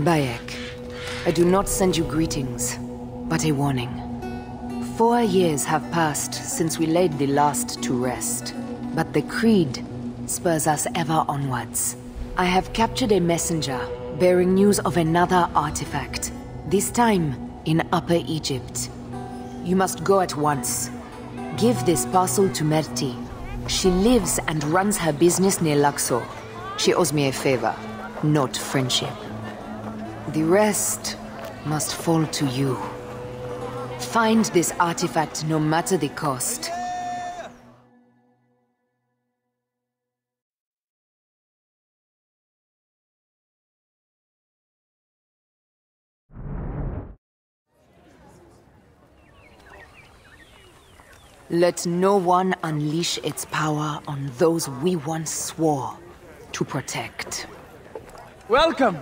Bayek, I do not send you greetings, but a warning. 4 years have passed since we laid the last to rest, but the Creed spurs us ever onwards. I have captured a messenger bearing news of another artifact, this time in Upper Egypt. You must go at once. Give this parcel to Merti. She lives and runs her business near Luxor. She owes me a favor, not friendship. The rest must fall to you. Find this artifact no matter the cost. Let no one unleash its power on those we once swore to protect. Welcome!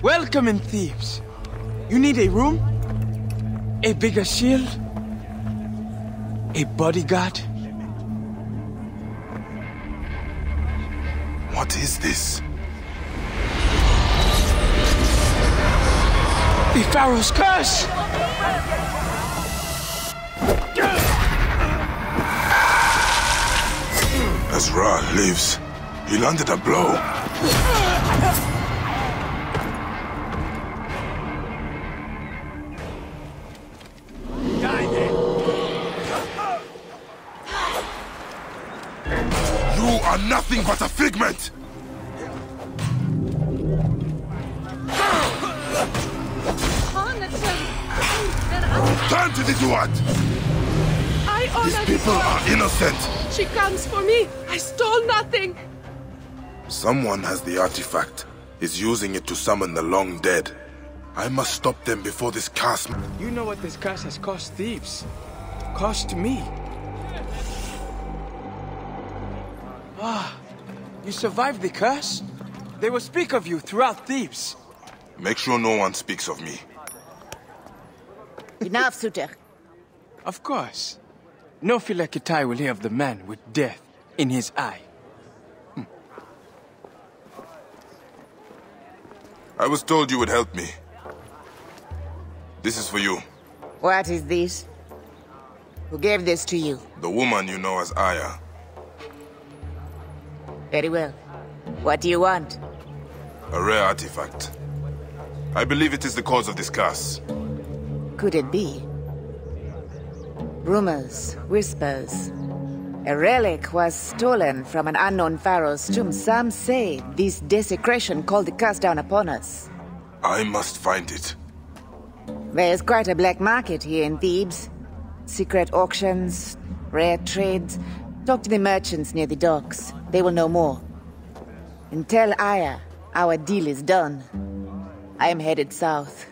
Welcome in Thebes. You need a room? A bigger shield? A bodyguard? What is this? The Pharaoh's curse! As Ra lives, he landed a blow. You are nothing but a figment! Turn to the Duat! These people are innocent! She comes for me! I stole nothing! Someone has the artifact, is using it to summon the long dead. I must stop them before this curse... You know what this curse has cost Thebes. Cost me. Ah, you survived the curse? They will speak of you throughout Thebes. Make sure no one speaks of me. Enough, Suter. Of course. No Philakitai will hear of the man with death in his eye. I was told you would help me. This is for you. What is this? Who gave this to you? The woman you know as Aya. Very well. What do you want? A rare artifact. I believe it is the cause of this curse. Could it be? Rumors, whispers. A relic was stolen from an unknown pharaoh's tomb. Some say this desecration called the curse down upon us. I must find it. There's quite a black market here in Thebes. Secret auctions, rare trades. Talk to the merchants near the docks. They will know more. And tell Aya our deal is done. I am headed south.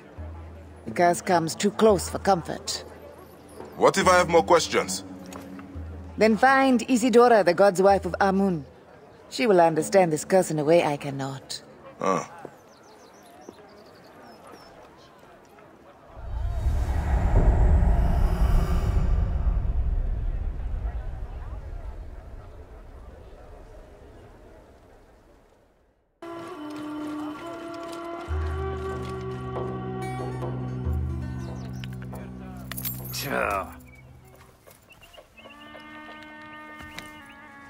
The curse comes too close for comfort. What if I have more questions? Then find Isidora, the god's wife of Amun. She will understand this curse in a way I cannot. Huh.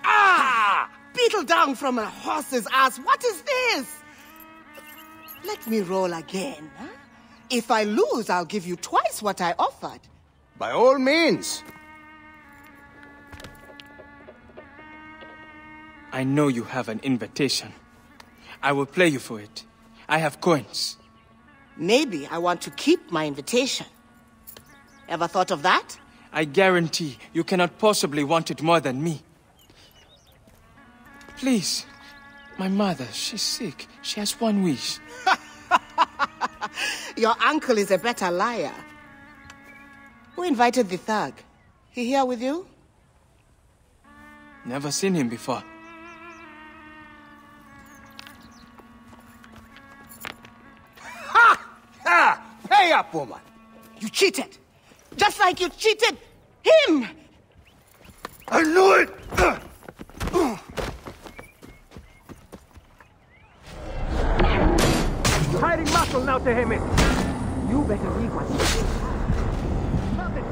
Ah! Beetle down from a horse's ass. What is this? Let me roll again. Huh? If I lose, I'll give you twice what I offered. By all means. I know you have an invitation. I will play you for it. I have coins. Maybe I want to keep my invitation. Ever thought of that? I guarantee you cannot possibly want it more than me. Please. My mother, she's sick. She has one wish. Your uncle is a better liar. Who invited the thug? He here with you? Never seen him before. Ha! Ha! Pay up, woman! You cheated! Just like you cheated him! I knew it! Hiding muscle! now, Tehemet. You better leave what you think. Not a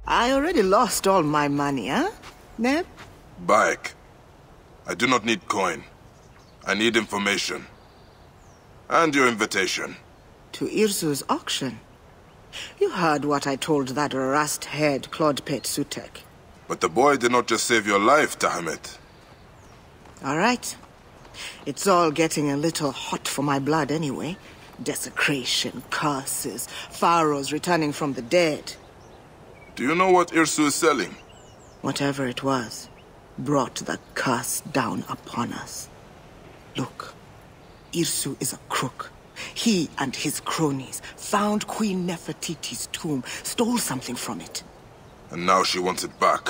I already lost all my money, huh? Neb? Bayek, I do not need coin. I need information. And your invitation. To Irsu's auction. You heard what I told that rust-haired Claudpet Sutek. But the boy did not just save your life, Tahamet. All right. It's all getting a little hot for my blood anyway. Desecration, curses, Pharaohs returning from the dead. Do you know what Irsu is selling? Whatever it was, brought the curse down upon us. Look, Irsu is a crook. He and his cronies found Queen Nefertiti's tomb, stole something from it. And now she wants it back.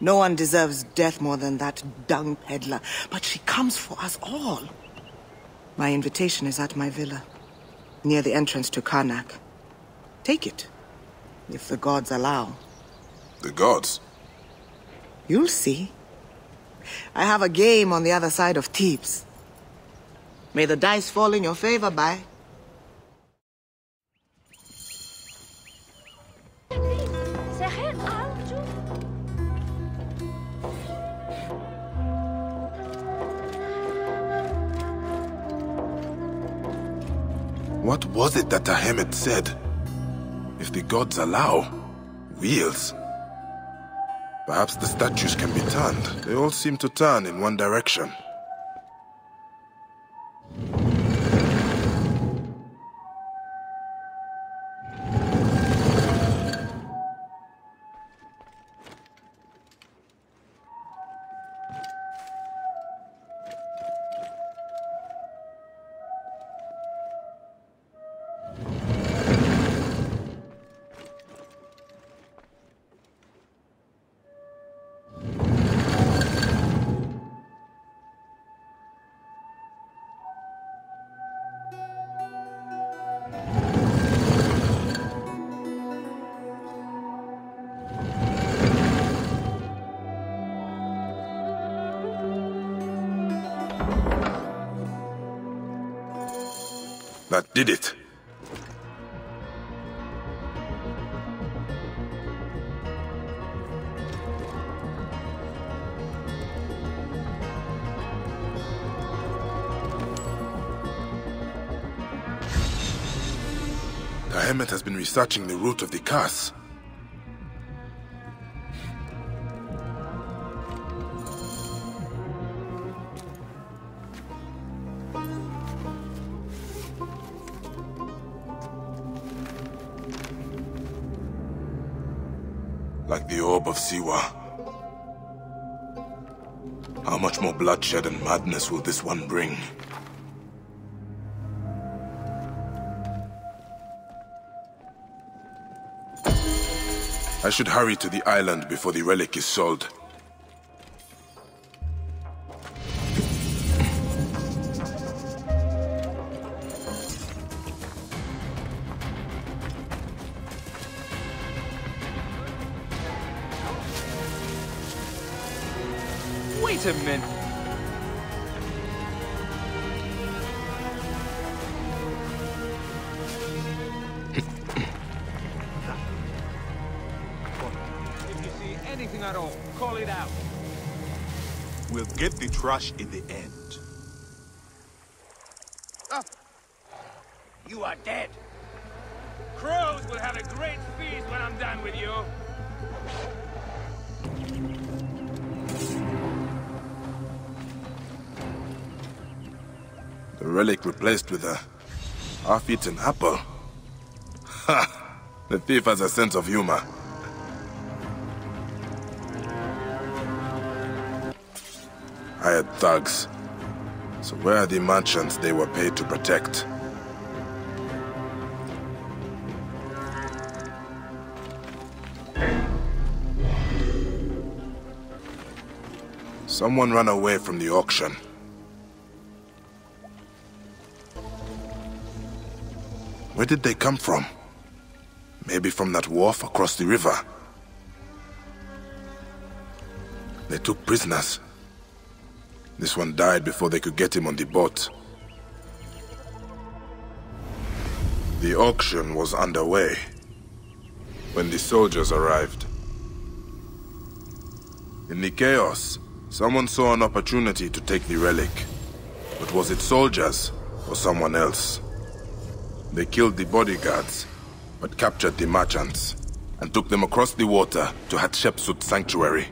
No one deserves death more than that dung peddler, but she comes for us all. My invitation is at my villa, near the entrance to Karnak. Take it, if the gods allow. The gods? You'll see. I have a game on the other side of Thebes. May the dice fall in your favor, Bai. What was it that Tahemet said? If the gods allow, wheels. Perhaps the statues can be turned. They all seem to turn in one direction. That did it. Tahemet has been researching the root of the curse. Like the orb of Siwa. How much more bloodshed and madness will this one bring? I should hurry to the island before the relic is sold. Wait a minute. If you see anything at all, call it out. We'll get the trash in the end. You are dead. Crows will have a great feast when I'm done with you. The relic replaced with a half-eaten apple. Ha! The thief has a sense of humor. Hired thugs. So where are the merchants they were paid to protect? Someone ran away from the auction. Where did they come from? Maybe from that wharf across the river. They took prisoners. This one died before they could get him on the boat. The auction was underway when the soldiers arrived. In the chaos, someone saw an opportunity to take the relic. But was it soldiers or someone else? They killed the bodyguards, but captured the merchants and took them across the water to Hatshepsut's sanctuary.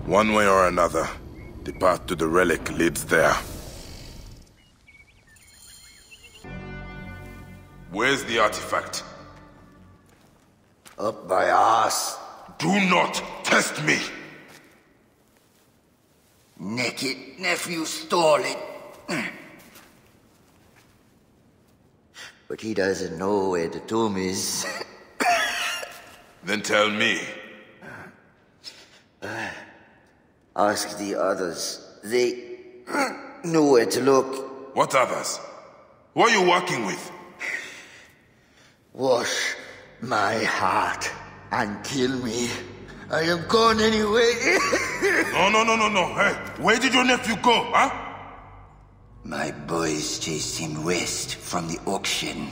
One way or another, the path to the relic leads there. Where's the artifact? Up my ass. Do not test me! Naked nephew stole it. But he doesn't know where the tomb is. Then tell me. Ask the others. They know where to look. What others? Who are you working with? Wash my heart and kill me. I am gone anyway. No. Hey, where did your nephew go, huh? My boys chased him west from the auction.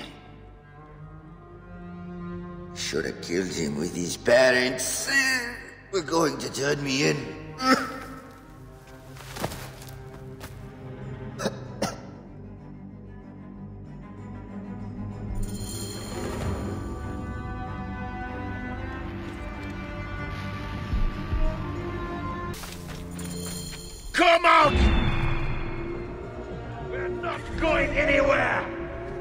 Should have killed him with his parents. We're going to turn me in. Come out! We're not going anywhere!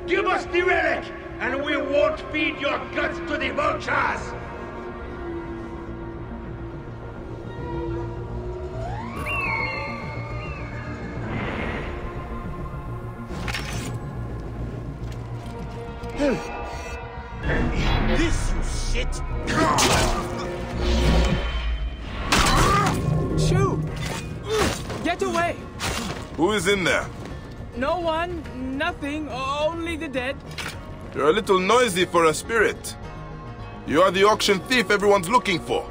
Give us the relic, and we won't feed your guts to the vultures! This, you shit! Shoo! Get away! Who is in there? No one, nothing, only the dead. You're a little noisy for a spirit. You are the auction thief everyone's looking for.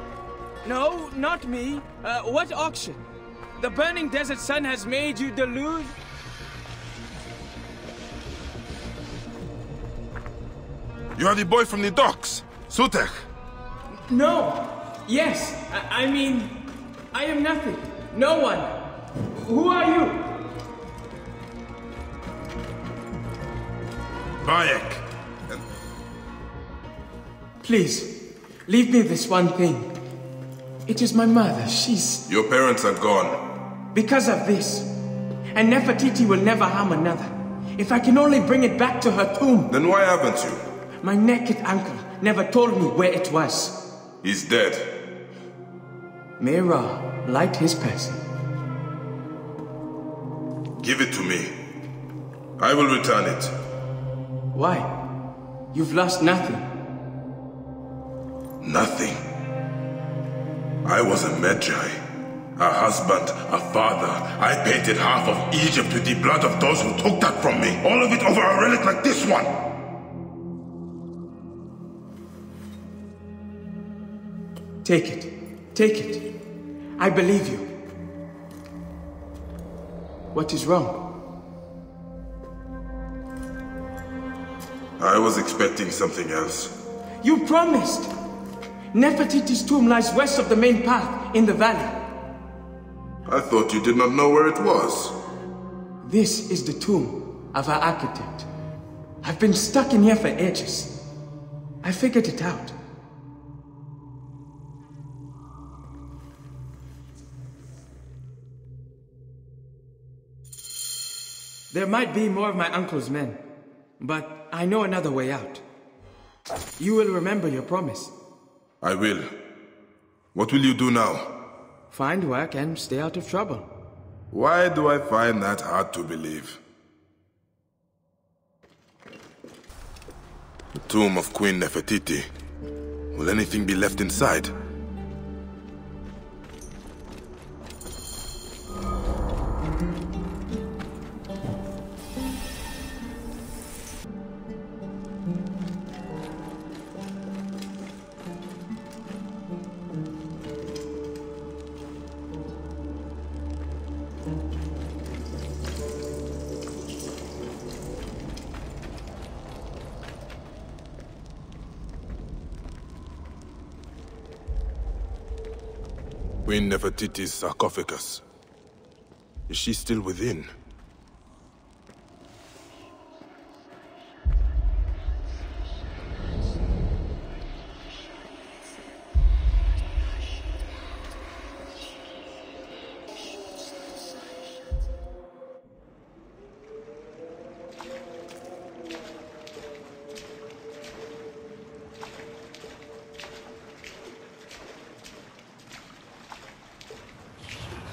No, not me. What auction? The burning desert sun has made you delude? You are the boy from the docks, Sutek. No. Yes. I mean, I am nothing. No one. Who are you? Bayek. Please, leave me this one thing. It is my mother. She's... Your parents are gone. Because of this. And Nefertiti will never harm another. If I can only bring it back to her tomb. Then why haven't you? My naked uncle never told me where it was. He's dead. May Ra light his passing. Give it to me. I will return it. Why? You've lost nothing. Nothing. I was a Magi. A husband, a father. I painted half of Egypt with the blood of those who took that from me. All of it over a relic like this one. Take it. Take it. I believe you. What is wrong? I was expecting something else. You promised! Nefertiti's tomb lies west of the main path, in the valley. I thought you did not know where it was. This is the tomb of our architect. I've been stuck in here for ages. I figured it out. There might be more of my uncle's men, but I know another way out. You will remember your promise. I will. What will you do now? Find work and stay out of trouble. Why do I find that hard to believe? The tomb of Queen Nefertiti. Will anything be left inside? Queen Nefertiti's sarcophagus. Is she still within?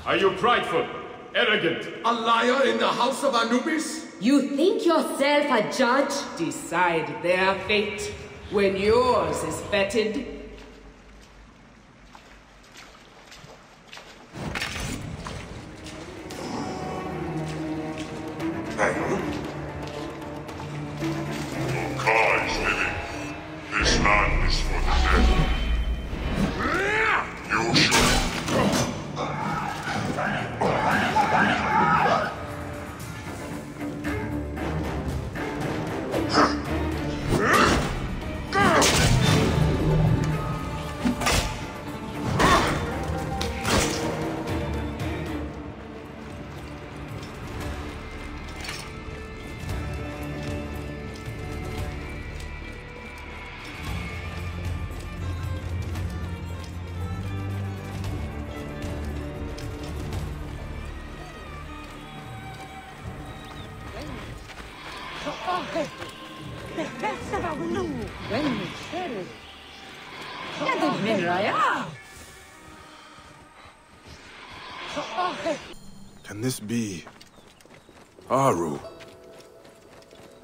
Are you prideful, arrogant? A liar in the house of Anubis? You think yourself a judge? Decide their fate when yours is vetted. Ka is living. This land is for the dead. You should. Can this be... Aru?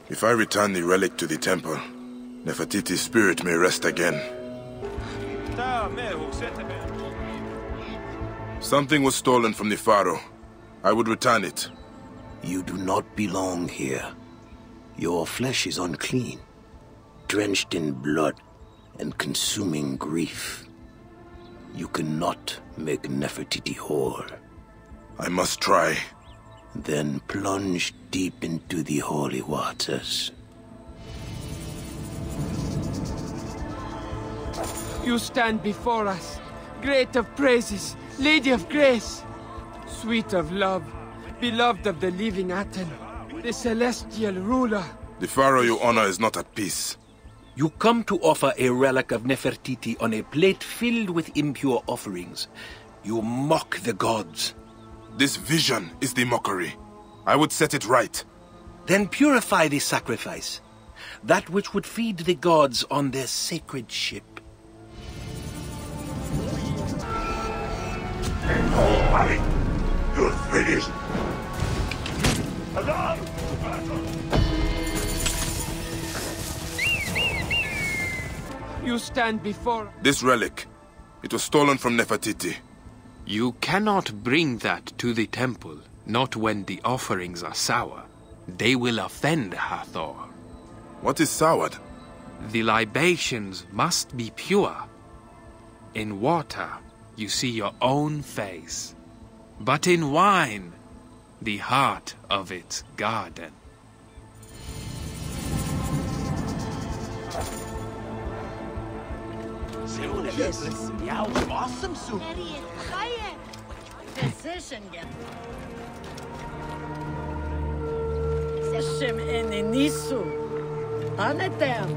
If I return the relic to the temple, Nefertiti's spirit may rest again. Something was stolen from the Pharaoh. I would return it. You do not belong here. Your flesh is unclean, drenched in blood and consuming grief. You cannot make Nefertiti whole. I must try. Then plunge deep into the holy waters. You stand before us, great of praises, lady of grace, sweet of love, beloved of the living Aten, the celestial ruler. The Pharaoh you honor is not at peace. You come to offer a relic of Nefertiti on a plate filled with impure offerings. You mock the gods. This vision is the mockery. I would set it right. Then purify the sacrifice, that which would feed the gods on their sacred ship. Nobody. You're finished. You stand before... This relic. It was stolen from Nefertiti. You cannot bring that to the temple, not when the offerings are sour. They will offend Hathor. What is soured? The libations must be pure. In water, you see your own face. But in wine, the heart of its garden. Awesome soup. Decision get. Seshem eninisu. Anetem.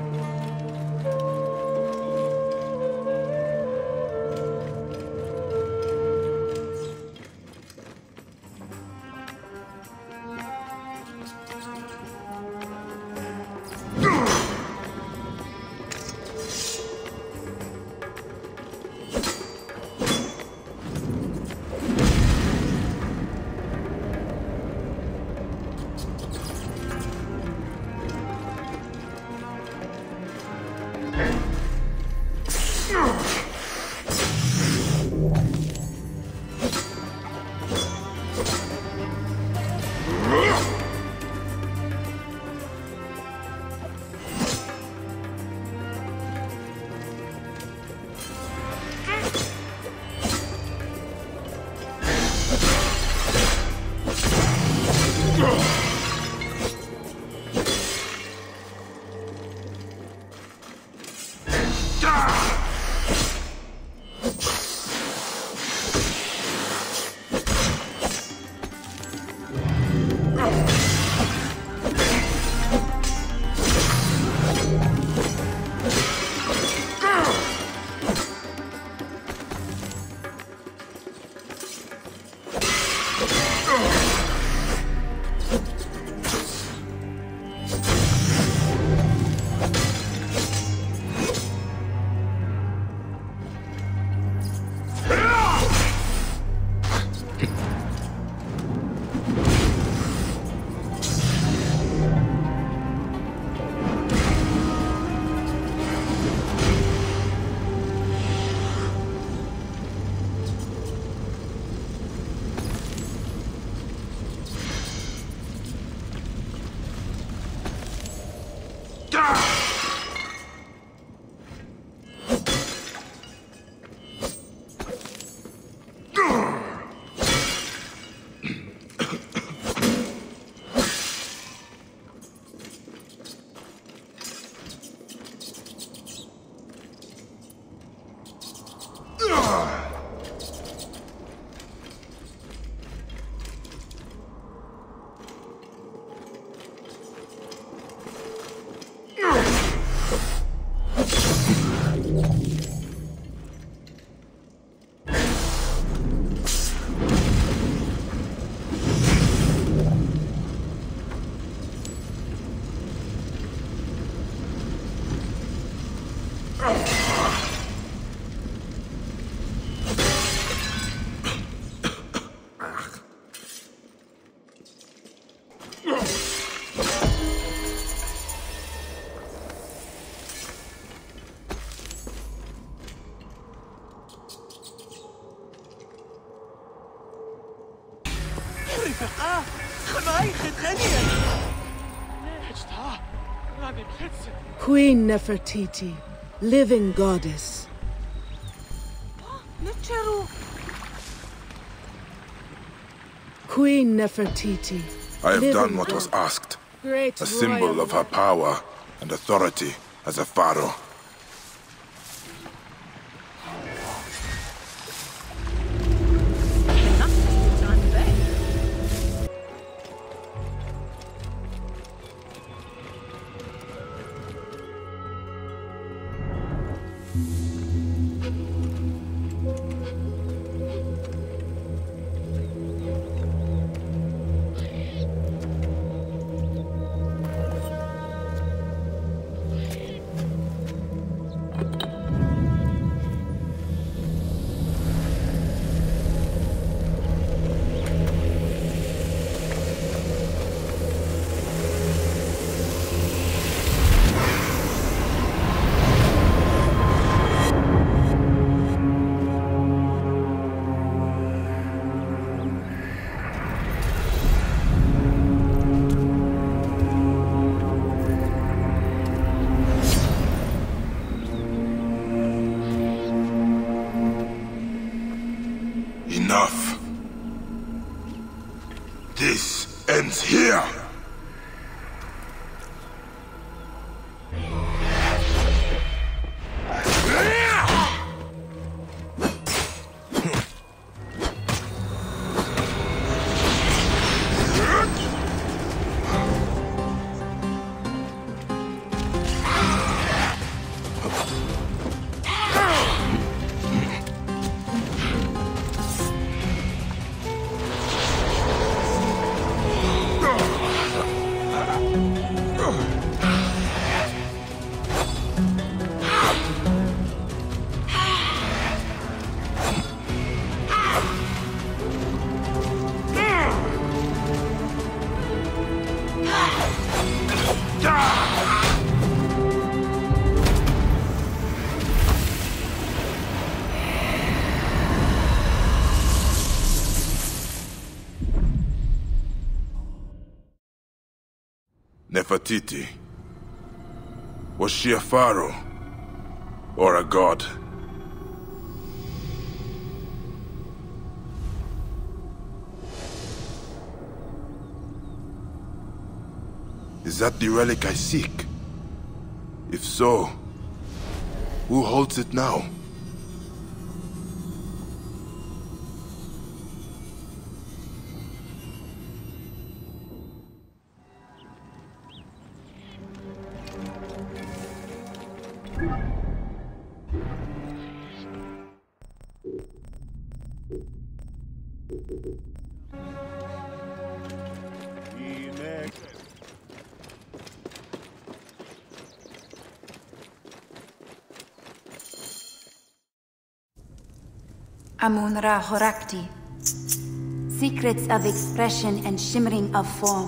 Queen Nefertiti, living goddess. Queen Nefertiti. I have done what was asked. Great A symbol of her power and authority as a pharaoh. Enough. This ends here. Nefertiti. Was she a pharaoh? Or a god? Is that the relic I seek? If so, who holds it now? Amun-Ra Horakti. Secrets of expression and shimmering of form.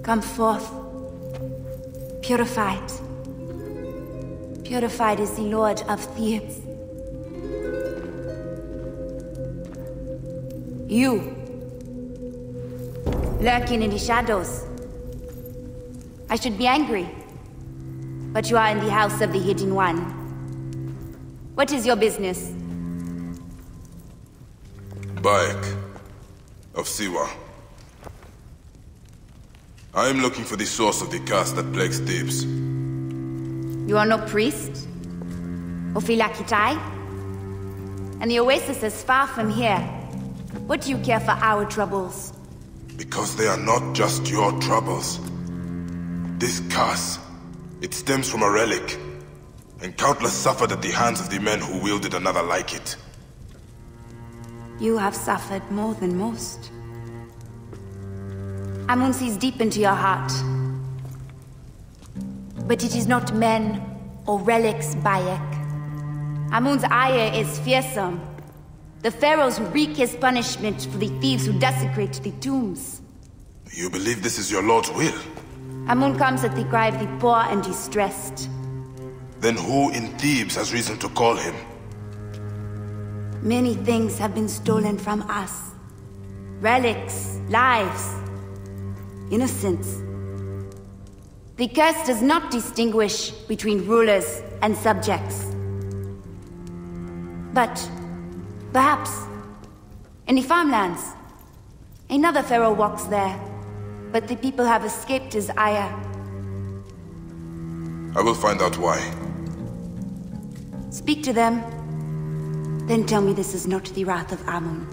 Come forth. Purified. Purified is the Lord of Thebes. You. Lurking in the shadows. I should be angry. But you are in the house of the Hidden One. What is your business? Bayek of Siwa. I am looking for the source of the curse that plagues Thebes. You are no priest? Ophilakitai? And the oasis is far from here. What do you care for our troubles? Because they are not just your troubles. This curse, it stems from a relic. And countless suffered at the hands of the men who wielded another like it. You have suffered more than most. Amun sees deep into your heart. But it is not men or relics, Bayek. Amun's ire is fearsome. The Pharaohs wreak his punishment for the thieves who desecrate the tombs. You believe this is your Lord's will? Amun comes at the cry of the poor and distressed. Then who in Thebes has reason to call him? Many things have been stolen from us. Relics, lives, innocence. The curse does not distinguish between rulers and subjects. But perhaps in the farmlands, another pharaoh walks there, but the people have escaped his ire. I will find out why. Speak to them, then tell me this is not the wrath of Amun.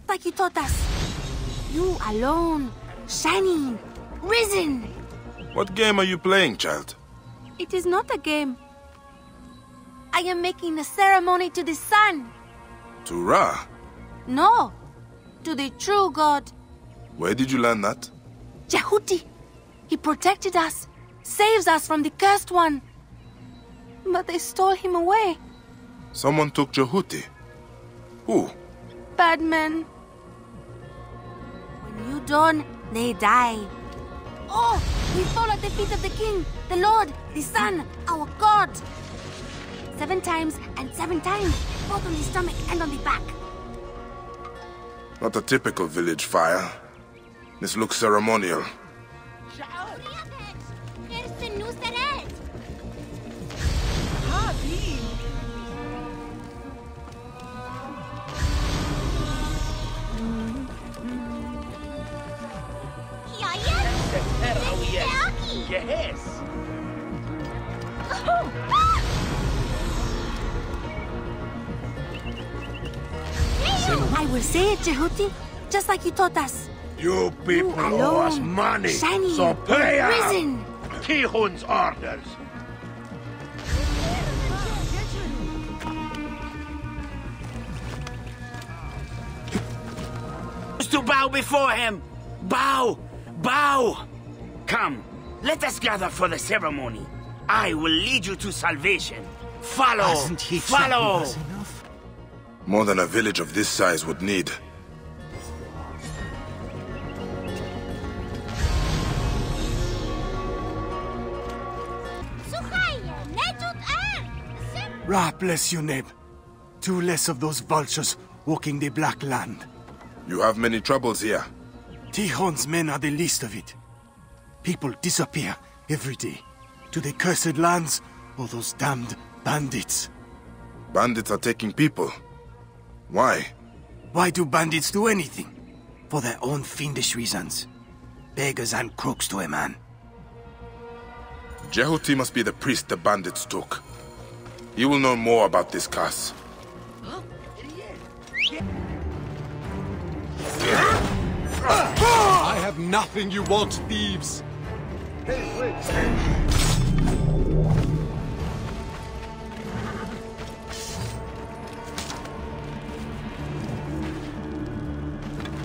Like you taught us. You alone, shining, risen. What game are you playing, child? It is not a game. I am making a ceremony to the sun. To Ra? No, to the true God. Where did you learn that? Jehuti. He protected us, saves us from the cursed one. But they stole him away. Someone took Jehuti. Who? Bad men. When you dawn, they die. Oh, we fall at the feet of the king, the Lord, the Sun, our God. 7 times and 7 times, both on the stomach and on the back. Not a typical village fire. This looks ceremonial. Yes. I will say it, Jehuti, just like you taught us. You people owe us money, shining, so pay up! risen. Tihun's orders. To bow before him! Bow! Bow! Come, let us gather for the ceremony. I will lead you to salvation. Follow! Hasn't he follow! us enough? More than a village of this size would need. Ra bless you, Neb. 2 less of those vultures walking the Black Land. You have many troubles here. Tihon's men are the least of it. People disappear every day. To the cursed lands or those damned bandits. Bandits are taking people. Why? Why do bandits do anything? For their own fiendish reasons. Beggars and crooks to a man. Jehuti must be the priest the bandits took. He will know more about this curse. I have nothing you want, thieves!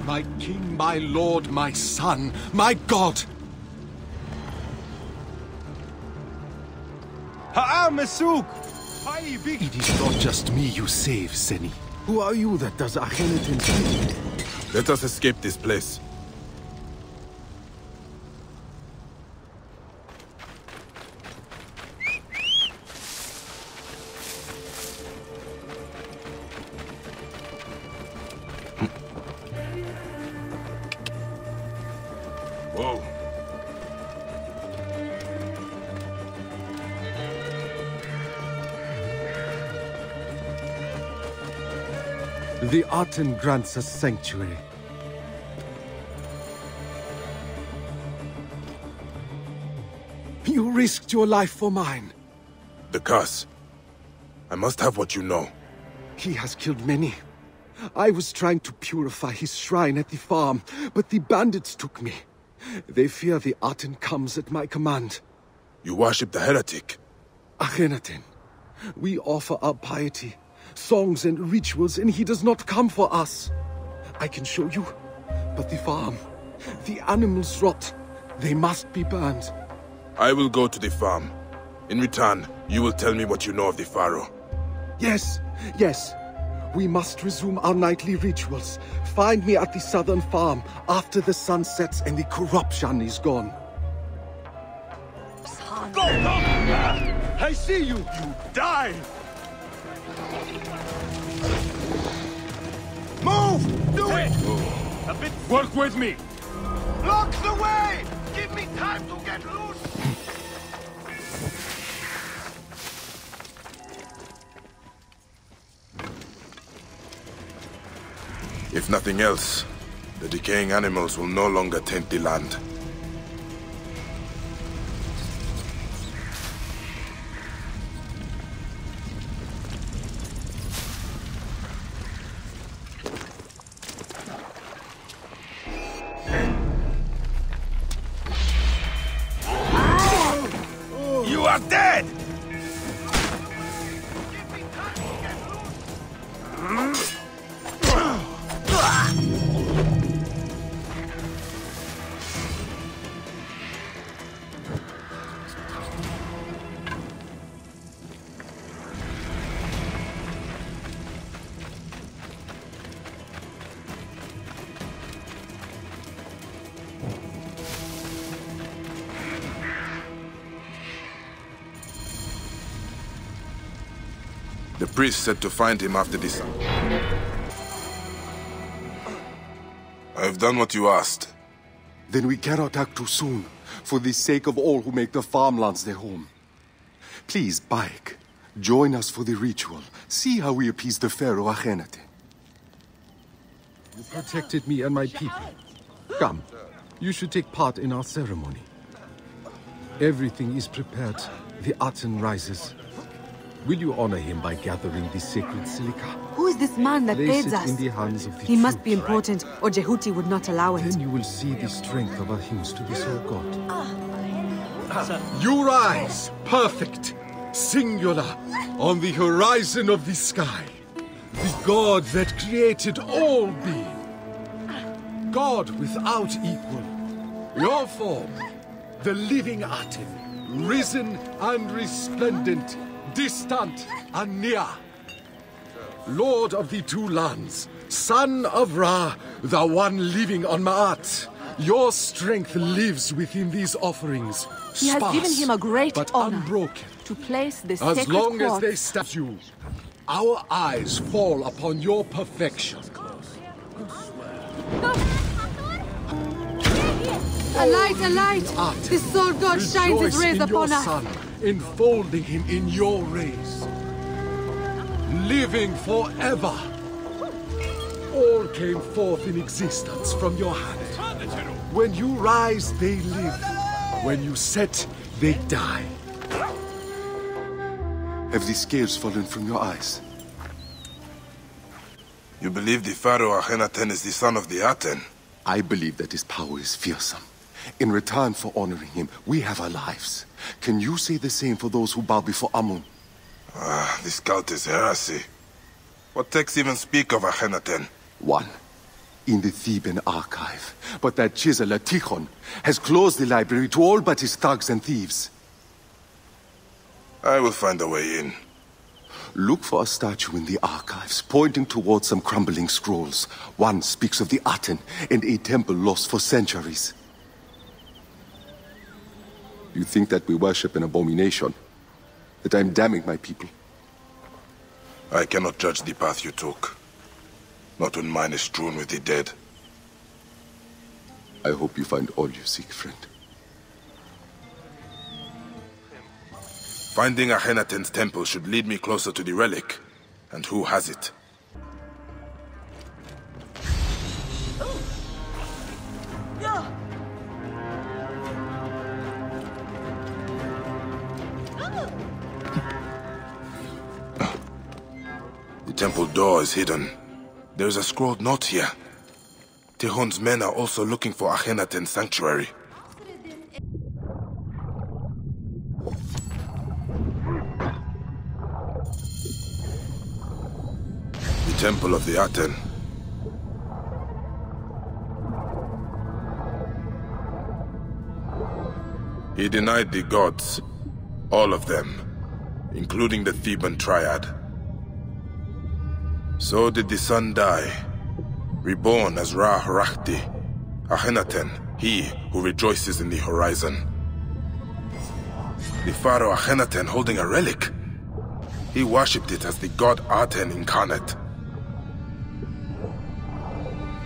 My king, my lord, my son, my god! It is not just me you save, Seni. Who are you that does Akhenaten bidding? Let us escape this place. Whoa. The Aten grants us sanctuary. You risked your life for mine. The curse. I must have what you know. He has killed many. I was trying to purify his shrine at the farm, but the bandits took me. They fear the Aten comes at my command. You worship the heretic? Akhenaten. We offer our piety, songs and rituals, and he does not come for us. I can show you, but the farm, the animals rot. They must be burned. I will go to the farm. In return, you will tell me what you know of the Pharaoh. Yes, yes. We must resume our nightly rituals. Find me at the southern farm after the sun sets and the corruption is gone. Go, Tom! I see you! You die! Move! Do it! A bit. Work with me! Block the way! Give me time to get loose! If nothing else, the decaying animals will no longer taint the land. You are dead! The priest said to find him after this. I have done what you asked. Then we cannot act too soon, for the sake of all who make the farmlands their home. Please, Bayek, join us for the ritual. See how we appease the Pharaoh Akhenaten. You protected me and my people. Come, you should take part in our ceremony. Everything is prepared. The Aten rises. Will you honor him by gathering the sacred silica? Who is this man that Place aids it us? in the hands of the He must troops. be important, or Jehuti would not allow it. Then you will see the strength of our hymns to this old god. You rise, perfect, singular, on the horizon of the sky. The god that created all being. God without equal. Your form, the living Aten, risen and resplendent, distant and near. Lord of the two lands, son of Ra, the one living on Ma'at. Your strength lives within these offerings. He has given him a great but honor unbroken. to place the As sacred long as cord. they stab you, our eyes fall upon your perfection. A light, a light! Aten, The sword god shines his rejoice rays in upon your us. son, enfolding him in your rays. Living forever. All came forth in existence from your hand. When you rise, they live. When you set, they die. Have the scales fallen from your eyes? You believe the Pharaoh Akhenaten is the son of the Aten? I believe that his power is fearsome. In return for honoring him, we have our lives. Can you say the same for those who bow before Amun? This cult is heresy. What texts even speak of Akhenaten? One, in the Theban archive. But that chiseler, Tikhon, has closed the library to all but his thugs and thieves. I will find a way in. Look for a statue in the archives, pointing towards some crumbling scrolls. One speaks of the Aten and a temple lost for centuries. You think that we worship an abomination? That I'm damning my people? I cannot judge the path you took. Not when mine is strewn with the dead. I hope you find all you seek, friend. Finding Akhenaten's temple should lead me closer to the relic. And who has it? The temple door is hidden. There is a scrolled note here. Tihon's men are also looking for Akhenaten's sanctuary. The temple of the Aten. He denied the gods, all of them, including the Theban triad. So did the sun die, reborn as Ra-Rahti, Akhenaten, he who rejoices in the horizon. The Pharaoh Akhenaten holding a relic. He worshipped it as the god Aten incarnate.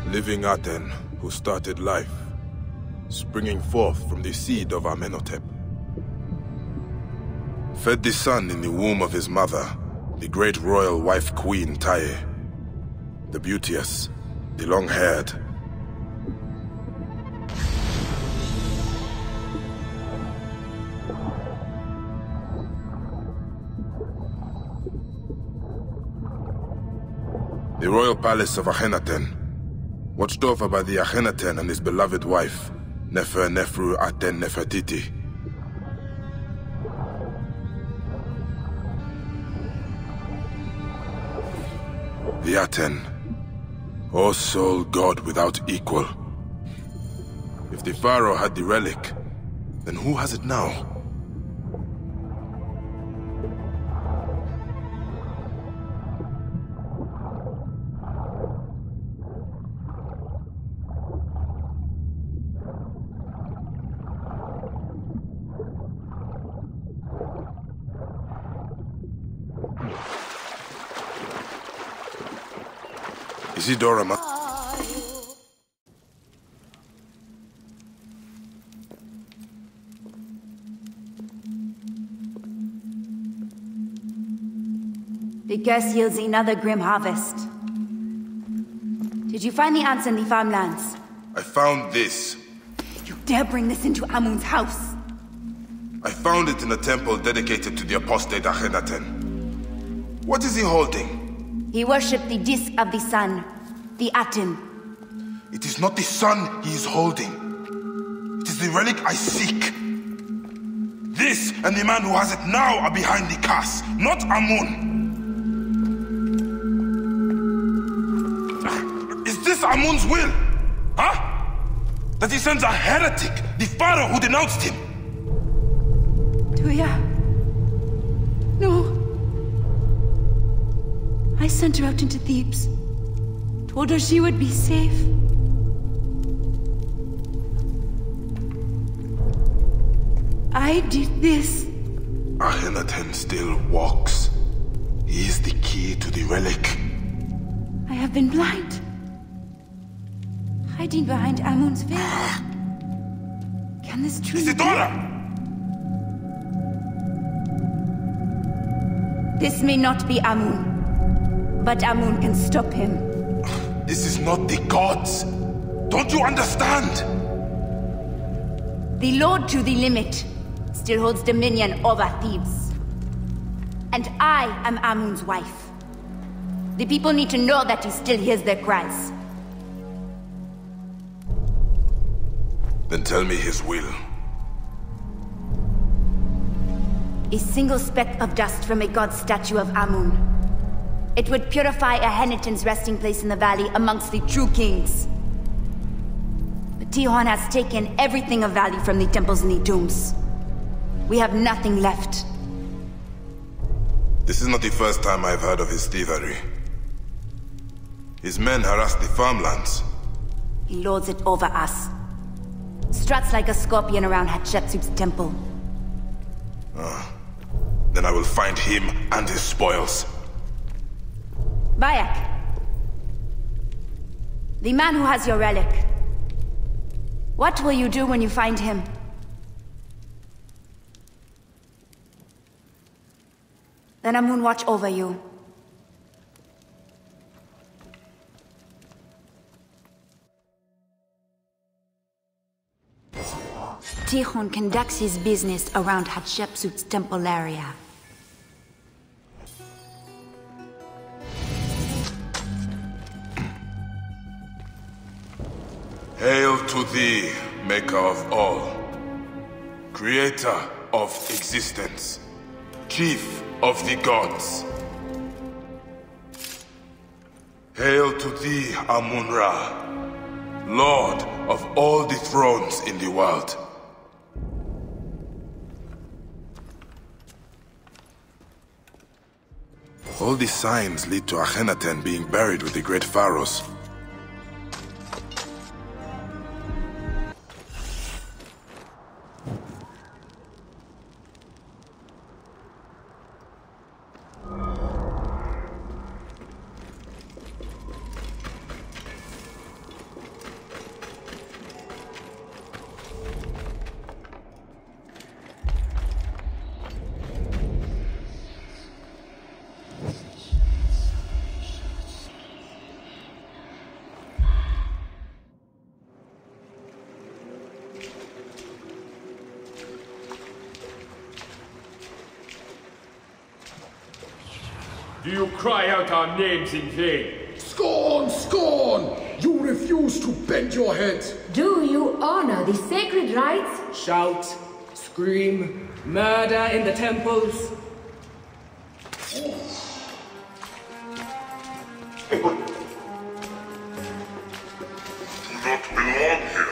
Living Aten, who started life, springing forth from the seed of Amenhotep. Fed the sun in the womb of his mother, the great royal wife queen Taye. The beauteous, the long-haired. The royal palace of Akhenaten, watched over by the Akhenaten and his beloved wife, Nefer Nefru Aten Nefertiti. The Aten, O sole god without equal. If the Pharaoh had the relic, then who has it now? Isidora Ma... The curse yields another grim harvest. Did you find the answer in the farmlands? I found this. You dare bring this into Amun's house? I found it in a temple dedicated to the apostate Akhenaten. What is he holding? He worshipped the disk of the sun, the Aten. It is not the sun he is holding. It is the relic I seek. This and the man who has it now are behind the curse, not Amun. Is this Amun's will? Huh? That he sends a heretic, the Pharaoh who denounced him? Tuya. No. I sent her out into Thebes. Told her she would be safe. I did this. Akhenaten still walks. He is the key to the relic. I have been blind. Hiding behind Amun's veil. Can this truly Isidora! be? This may not be Amun, but Amun can stop him. This is not the gods. Don't you understand? The Lord to the limit still holds dominion over Thebes. And I am Amun's wife. The people need to know that he still hears their cries. Then tell me his will. A single speck of dust from a god statue of Amun. It would purify Akhenaten's resting place in the valley amongst the true kings. But Tihon has taken everything of value from the temples and the tombs. We have nothing left. This is not the first time I've heard of his thievery. His men harass the farmlands. He lords it over us. Struts like a scorpion around Hatshepsut's temple. Then I will find him and his spoils. Bayek. The man who has your relic. What will you do when you find him? Then Amun watch over you. Tihon conducts his business around Hatshepsut's temple area. Hail to thee, maker of all, creator of existence, chief of the gods. Hail to thee, Amun-Ra, lord of all the thrones in the world. All these signs lead to Akhenaten being buried with the great pharaohs. Do you cry out our names in vain? Scorn! Scorn! You refuse to bend your head! Do you honor the sacred rites? Shout, scream, murder in the temples. Do not belong here.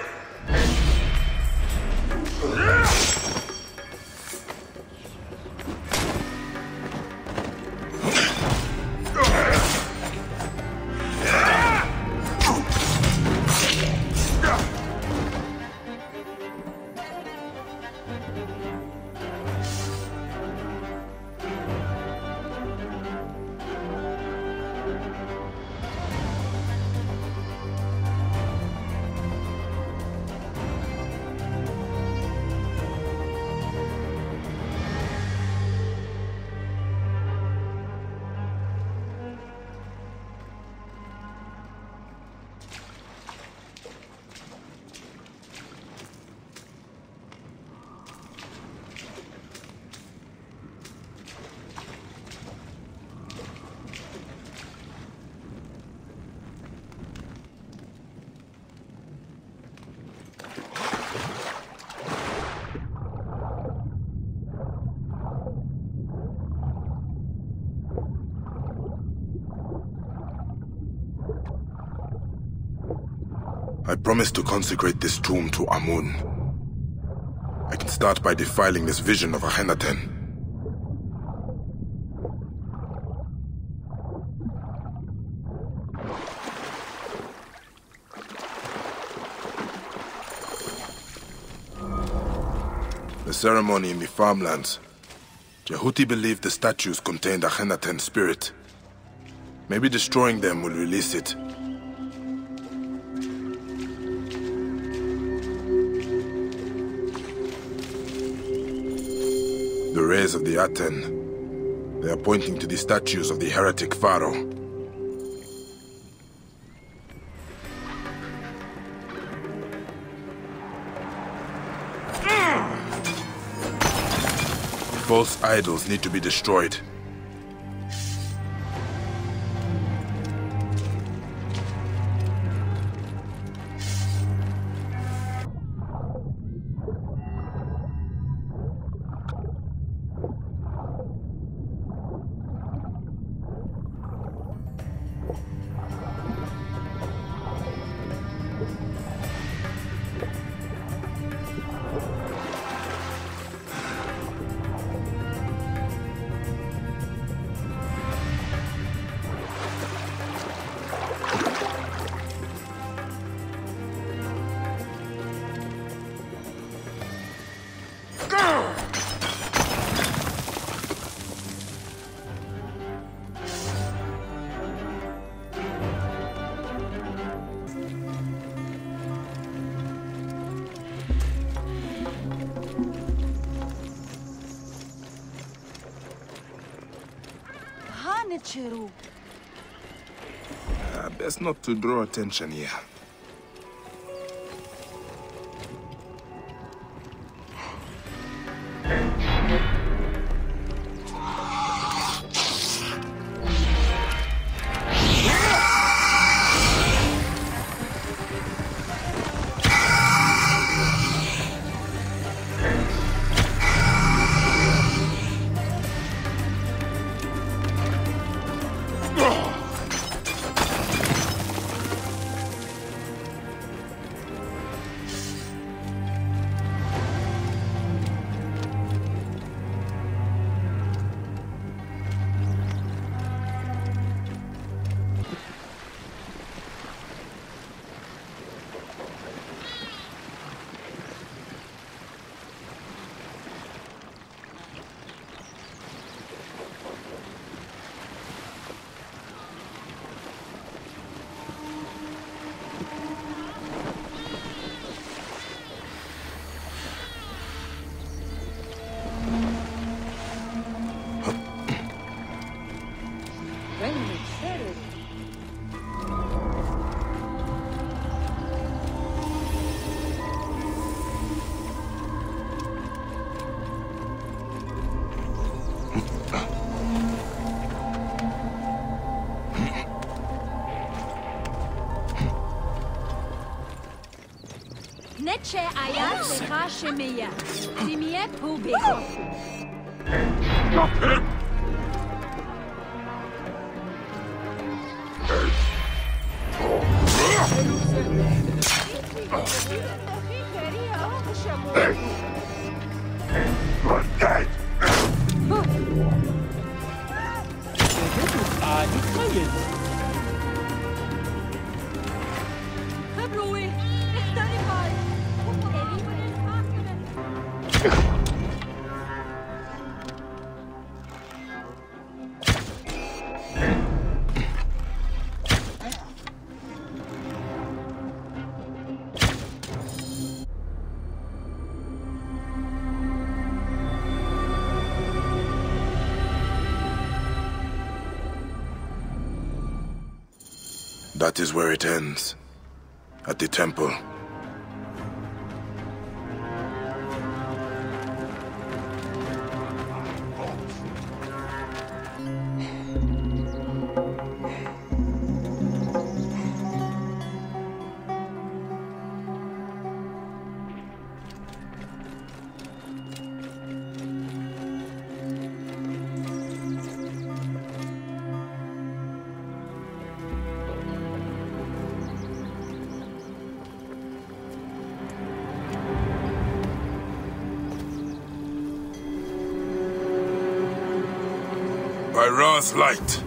I promise to consecrate this tomb to Amun. I can start by defiling this vision of Akhenaten. The ceremony in the farmlands. Jehuti believed the statues contained Akhenaten's spirit. Maybe destroying them will release it. The rays of the Aten. They are pointing to the statues of the heretic Pharaoh. False idols need to be destroyed. Best not to draw attention here. That is where it ends. At the temple. By Ra's light.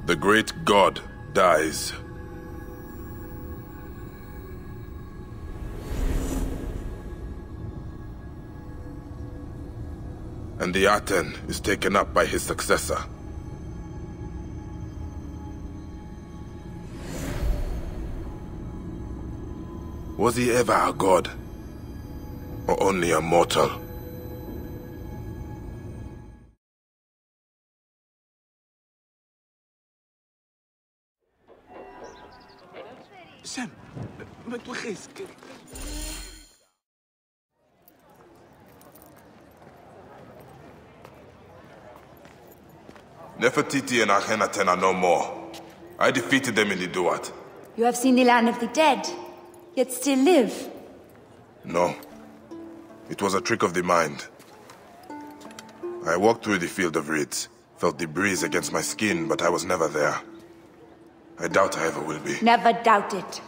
The great god dies. And the Aten is taken up by his successor. Was he ever a god? Or only a mortal? Sam, ما توخيس. Nefertiti and Akhenaten are no more. I defeated them in the Duat. You have seen the land of the dead. yet still live. No. It was a trick of the mind. I walked through the field of reeds, felt the breeze against my skin, but I was never there. I doubt I ever will be. Never doubt it.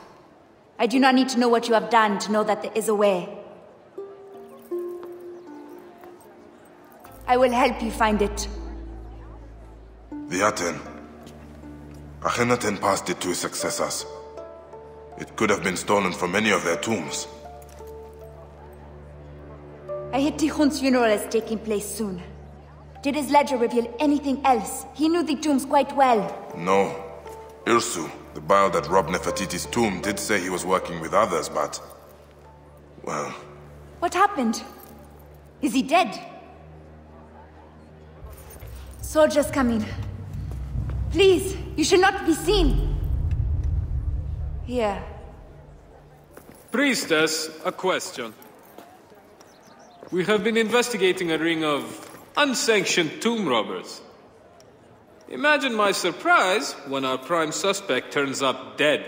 I do not need to know what you have done to know that there is a way. I will help you find it. The Aten. Akhenaten passed it to his successors. It could have been stolen from any of their tombs. I hear Tikhon's funeral is taking place soon. Did his ledger reveal anything else? He knew the tombs quite well. No. Irsu, the Baal that robbed Nefertiti's tomb, did say he was working with others, but... well... What happened? Is he dead? Soldiers coming. Please, you should not be seen. Here. Priestess, a question. We have been investigating a ring of unsanctioned tomb robbers. Imagine my surprise when our prime suspect turns up dead.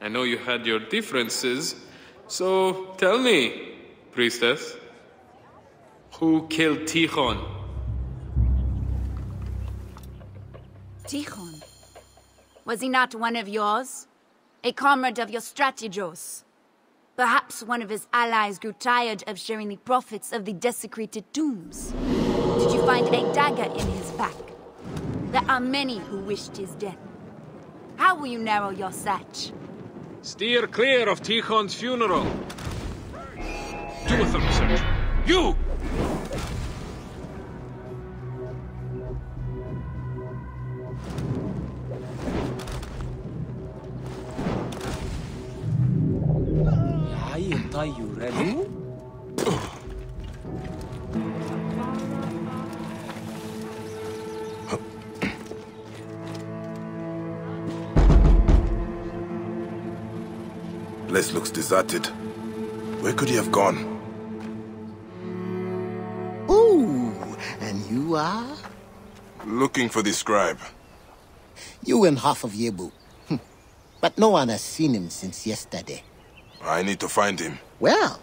I know you had your differences, so tell me, priestess, who killed Tikhon? Tikhon? Was he not one of yours? A comrade of your strategos? Perhaps one of his allies grew tired of sharing the profits of the desecrated tombs. Did you find a dagger in his back? There are many who wished his death. How will you narrow your search? Steer clear of Tikhon's funeral. Do a thorough search. You! Are you ready? Place looks deserted. Where could he have gone? Ooh, and you are? Looking for the scribe. You and half of Yebu. But no one has seen him since yesterday. I need to find him. Well,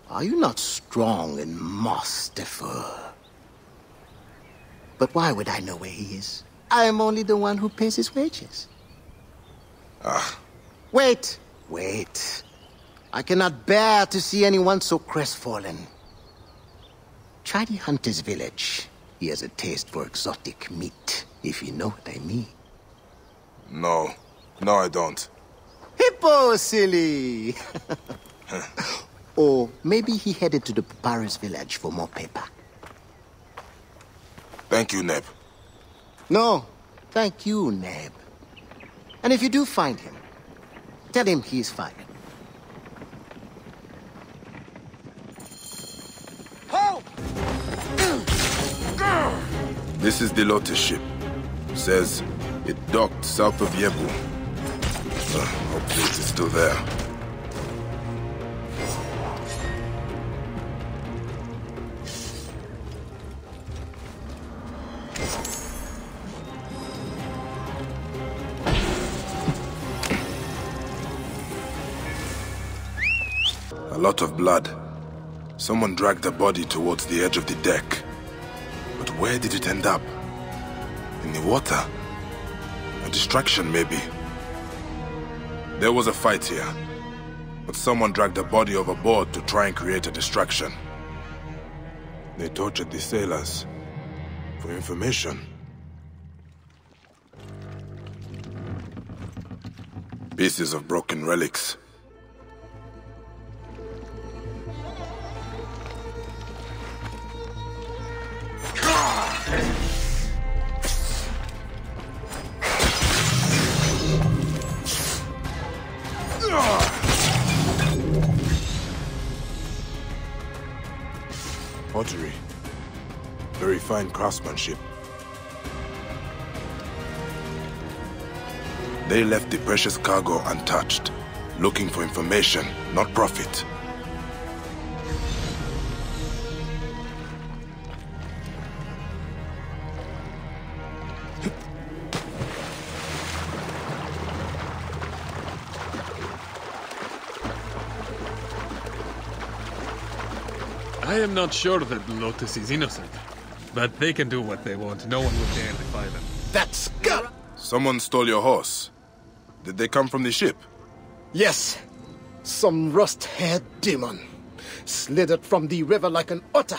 are you not strong and masterful? But why would I know where he is? I am only the one who pays his wages. Wait. I cannot bear to see anyone so crestfallen. Try the hunter's village. He has a taste for exotic meat, if you know what I mean. No, I don't. Hippo, silly! Or maybe he headed to the papyrus village for more paper. Thank you, Neb. No, thank you, Neb. And if you do find him, tell him he is fine. This is the Lotus ship. Says it docked south of Yebu. Hopefully it is still there. A lot of blood. Someone dragged the body towards the edge of the deck. But where did it end up? In the water? A distraction, maybe. There was a fight here. But someone dragged the body overboard to try and create a distraction. They tortured the sailors. For information. Pieces of broken relics. Pottery. Very fine craftsmanship. They left the precious cargo untouched, looking for information, not profit. I am not sure that Lotus is innocent, but they can do what they want. No one will dare defy them. That's gut! Someone stole your horse. Did they come from the ship? Yes. Some rust-haired demon. Slithered from the river like an otter.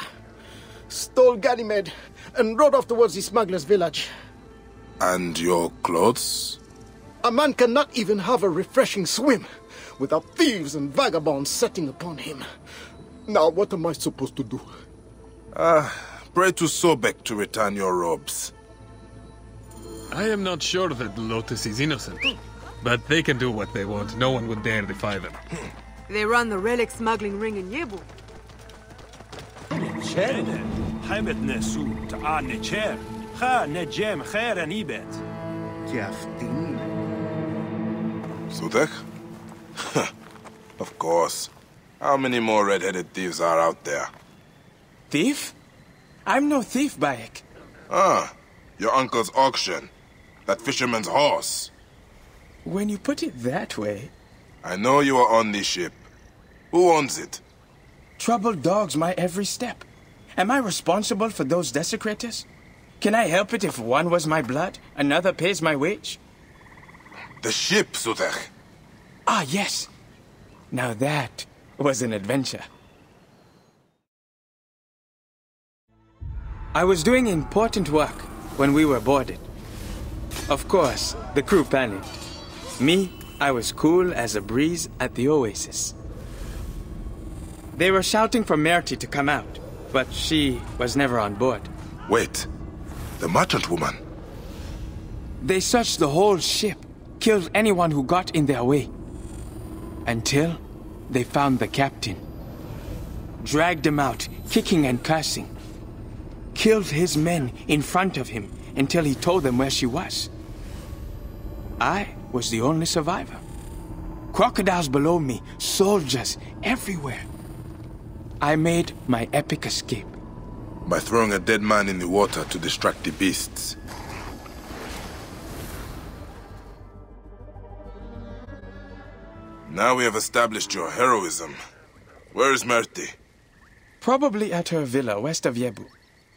Stole Ganymede and rode off towards the smuggler's village. And your clothes? A man cannot even have a refreshing swim without thieves and vagabonds setting upon him. Now, what am I supposed to do? Pray to Sobek to return your robes. I am not sure that Lotus is innocent, but they can do what they want. No one will dare defy them. They run the relic smuggling ring in Yebu. Sudek? Of course. How many more red-headed thieves are out there? Thief? I'm no thief, Bayek. Ah, your uncle's auction. That fisherman's horse. When you put it that way... I know you are on this ship. Who owns it? Troubled dogs my every step. Am I responsible for those desecrators? Can I help it if one was my blood, another pays my wage? The ship, Sudek. Ah, yes. Now that was an adventure. I was doing important work when we were boarded. Of course, the crew panicked. Me, I was cool as a breeze at the oasis. They were shouting for Merti to come out, but she was never on board. Wait, the merchant woman? They searched the whole ship, killed anyone who got in their way. Until they found the captain. Dragged him out, kicking and cursing. Killed his men in front of him until he told them where she was. I was the only survivor. Crocodiles below me, soldiers everywhere. I made my epic escape. By throwing a dead man in the water to distract the beasts. Now we have established your heroism. Where is Merti? Probably at her villa west of Yebu,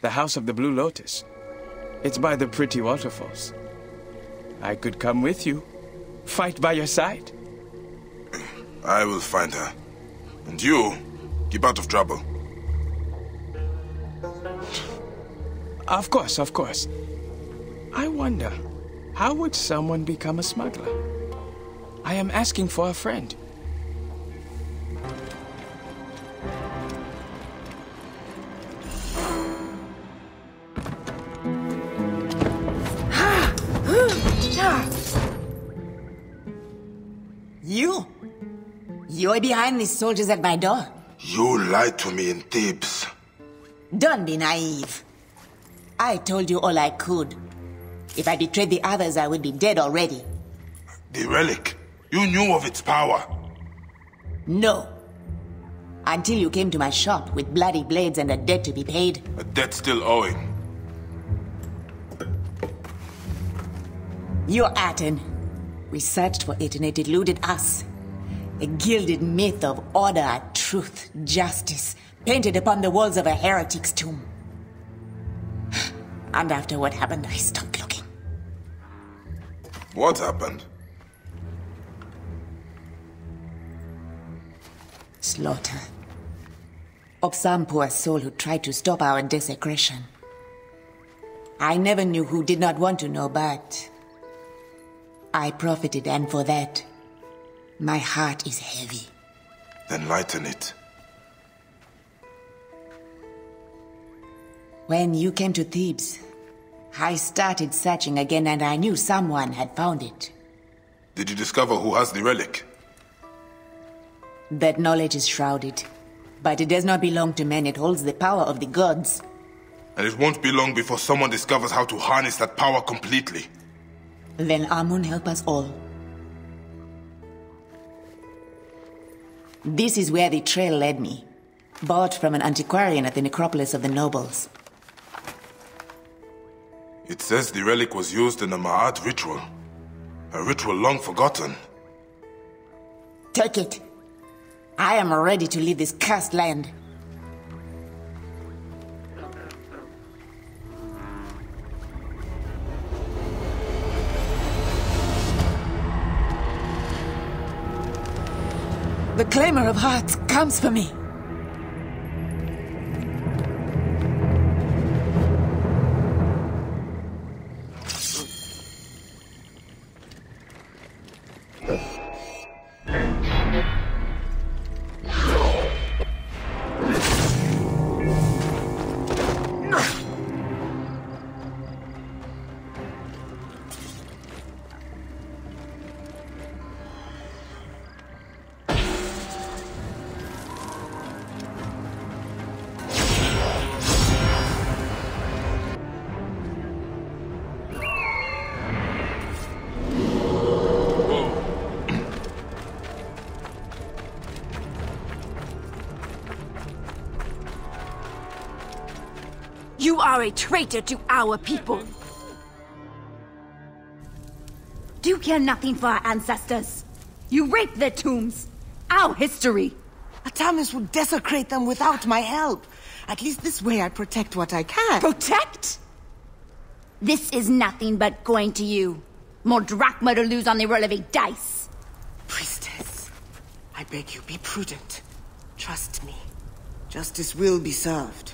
the House of the Blue Lotus. It's by the pretty waterfalls. I could come with you, fight by your side. I will find her. And you, keep out of trouble. Of course, of course. I wonder, how would someone become a smuggler? I am asking for a friend. You're behind these soldiers at my door. You lied to me in Thebes. Don't be naive. I told you all I could. If I betrayed the others, I would be dead already. The relic. You knew of its power. No. Until you came to my shop with bloody blades and a debt to be paid. A debt still owing. You're Aten. We searched for it and it eluded us. A gilded myth of order, truth, justice, painted upon the walls of a heretic's tomb. And after what happened, I stopped looking. What happened? Slaughter. Of some poor soul who tried to stop our desecration. I never knew who did not want to know, but I profited, and for that, my heart is heavy. Then lighten it. When you came to Thebes, I started searching again and I knew someone had found it. Did you discover who has the relic? That knowledge is shrouded, but it does not belong to men. It holds the power of the gods. And it won't be long before someone discovers how to harness that power completely. Then Amun help us all. This is where the trail led me. Bought from an antiquarian at the necropolis of the nobles. It says the relic was used in a Ma'at ritual. A ritual long forgotten. Take it. I am ready to leave this cursed land. Claimer of Hearts comes for me. You are a traitor to our people. Do you care nothing for our ancestors? You raped their tombs. Our history. Atamis would desecrate them without my help. At least this way I protect what I can. Protect? This is nothing but going to you. More drachma to lose on the roll of a dice. Priestess, I beg you, be prudent. Trust me. Justice will be served.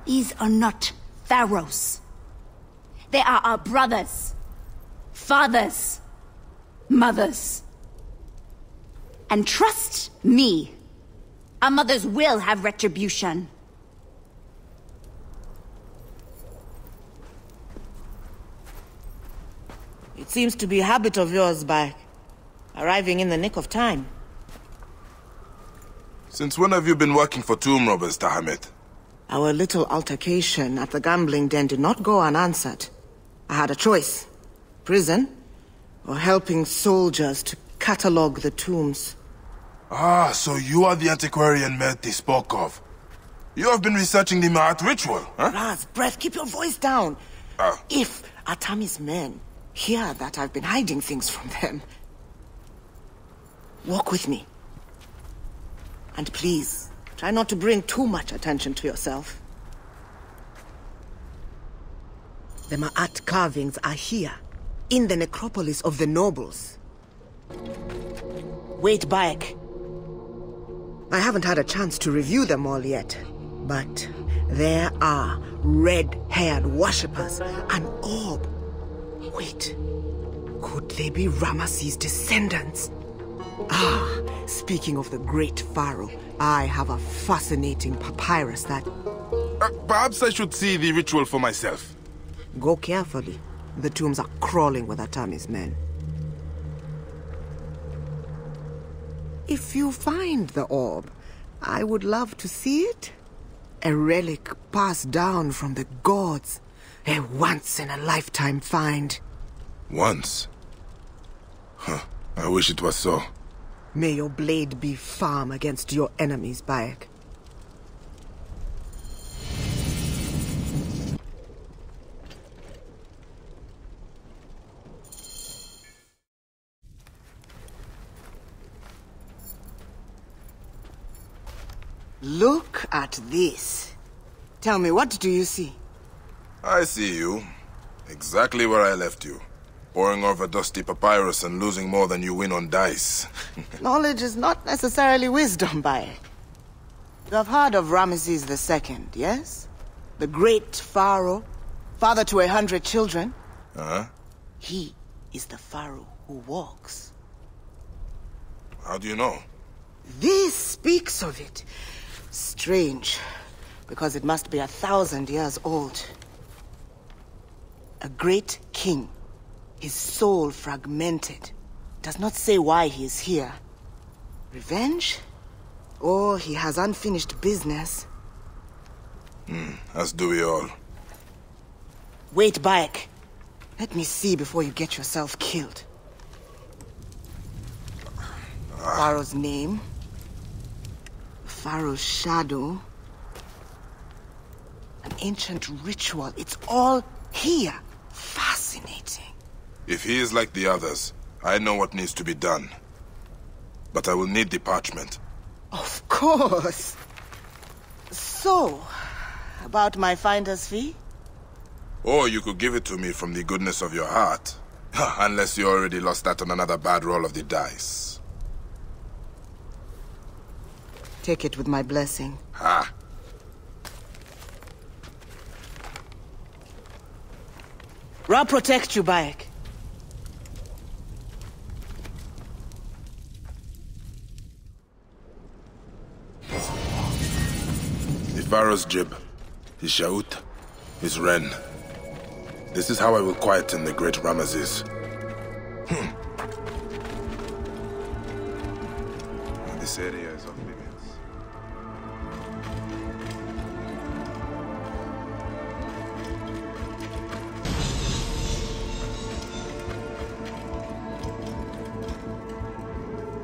These are not pharaohs. They are our brothers, fathers, mothers. And trust me, our mothers will have retribution. It seems to be a habit of yours, Bayek. Arriving in the nick of time. Since when have you been working for tomb robbers, Tahamet? Our little altercation at the gambling den did not go unanswered. I had a choice. Prison, or helping soldiers to catalog the tombs. Ah, so you are the antiquarian Merti spoke of. You have been researching the Ma'at ritual, huh? Raz, breath, keep your voice down. If Atami's men hear that I've been hiding things from them, walk with me. And please, try not to bring too much attention to yourself. The Ma'at carvings are here, in the necropolis of the nobles. Wait, Bayek. I haven't had a chance to review them all yet, but there are red-haired worshippers, an orb. Wait, could they be Ramesses' descendants? Ah, speaking of the great pharaoh, I have a fascinating papyrus that... Perhaps I should see the ritual for myself. Go carefully. The tombs are crawling with Atami's men. If you find the orb, I would love to see it. A relic passed down from the gods. A once-in-a-lifetime find. Once? Huh. I wish it was so. May your blade be firm against your enemies, Bayek. Look at this. Tell me, what do you see? I see you. Exactly where I left you. Poring over dusty papyrus and losing more than you win on dice. Knowledge is not necessarily wisdom, Bayek. You have heard of Ramesses II, yes? The great pharaoh, father to 100 children. Uh-huh. He is the pharaoh who walks. How do you know? This speaks of it. Strange, because it must be 1,000 years old. A great king, his soul fragmented, does not say why he is here. Revenge? Or he has unfinished business? As do we all. Wait, Bayek. Let me see before you get yourself killed. Pharaoh's name. Pharaoh's shadow. An ancient ritual. It's all here. Fascinating. If he is like the others, I know what needs to be done. But I will need the parchment. Of course. So, about my finder's fee? Or you could give it to me from the goodness of your heart. Unless you already lost that on another bad roll of the dice. Take it with my blessing. Ha! Ra protect you, Bayek. The Pharaoh's jib, his shaut, his wren. This is how I will quieten the great Ramesses. This area is off limits.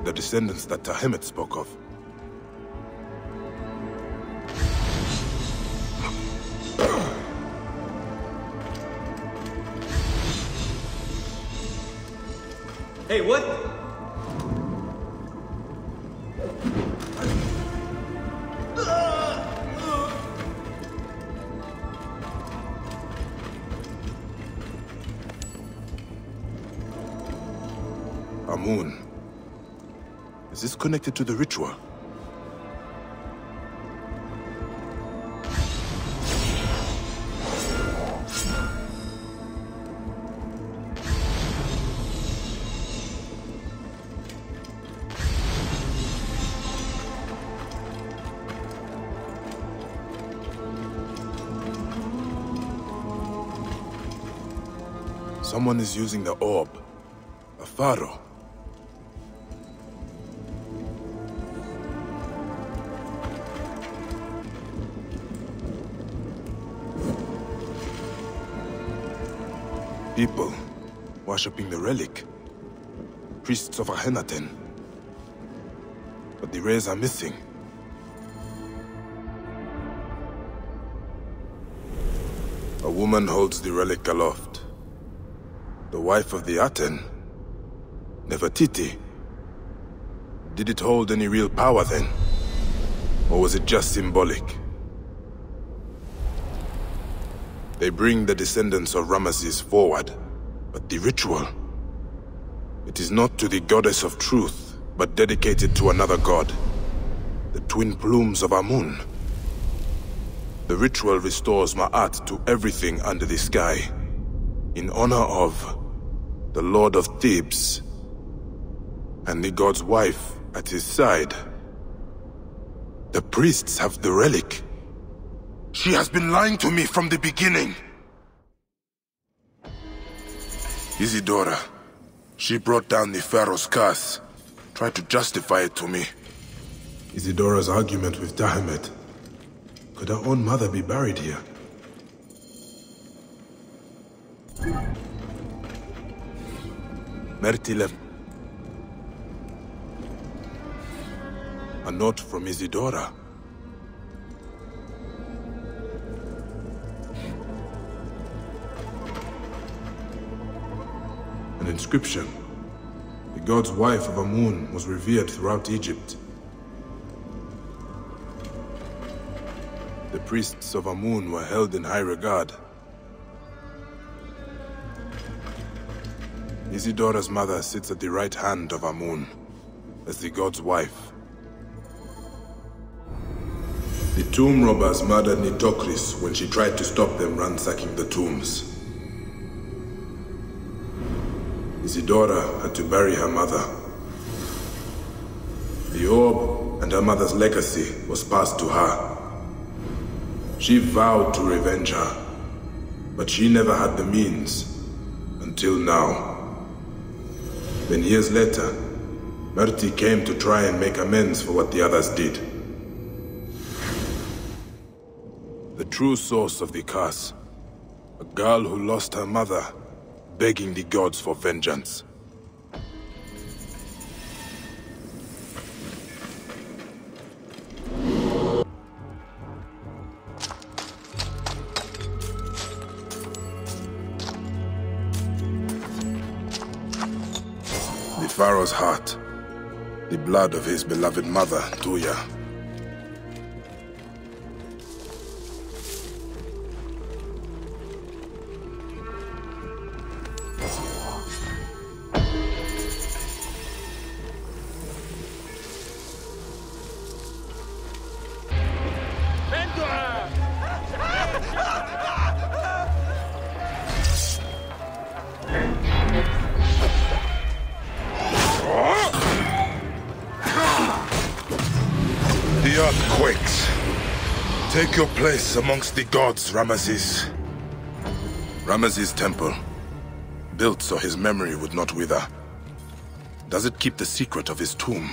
The descendants that Tahemet spoke of. Hey, what? Amun. Is this connected to the ritual? Someone is using the orb. A pharaoh. People worshipping the relic. Priests of Akhenaten. But the rays are missing. A woman holds the relic aloft. The wife of the Aten. Nefertiti. Did it hold any real power then? Or was it just symbolic? They bring the descendants of Ramesses forward, but the ritual... it is not to the goddess of truth, but dedicated to another god. The twin plumes of Amun. The ritual restores Ma'at to everything under the sky, in honor of the Lord of Thebes, and the god's wife at his side. The priests have the relic. She has been lying to me from the beginning. Isidora. She brought down the Pharaoh's curse. Tried to justify it to me. Isidora's argument with Tahemet. Could her own mother be buried here? Mertilem. A note from Isidora. An inscription. The god's wife of Amun was revered throughout Egypt. The priests of Amun were held in high regard. Isidora's mother sits at the right hand of Amun, as the god's wife. The tomb robbers murdered Nitocris when she tried to stop them ransacking the tombs. Isidora had to bury her mother. The orb and her mother's legacy was passed to her. She vowed to revenge her, but she never had the means, until now. Then years later, Merti came to try and make amends for what the others did. The true source of the curse, a girl who lost her mother, begging the gods for vengeance. The Pharaoh's heart, the blood of his beloved mother, Tuya. to her! The earth quakes. Take your place amongst the gods, Ramesses. Ramesses' temple, built so his memory would not wither. Does it keep the secret of his tomb?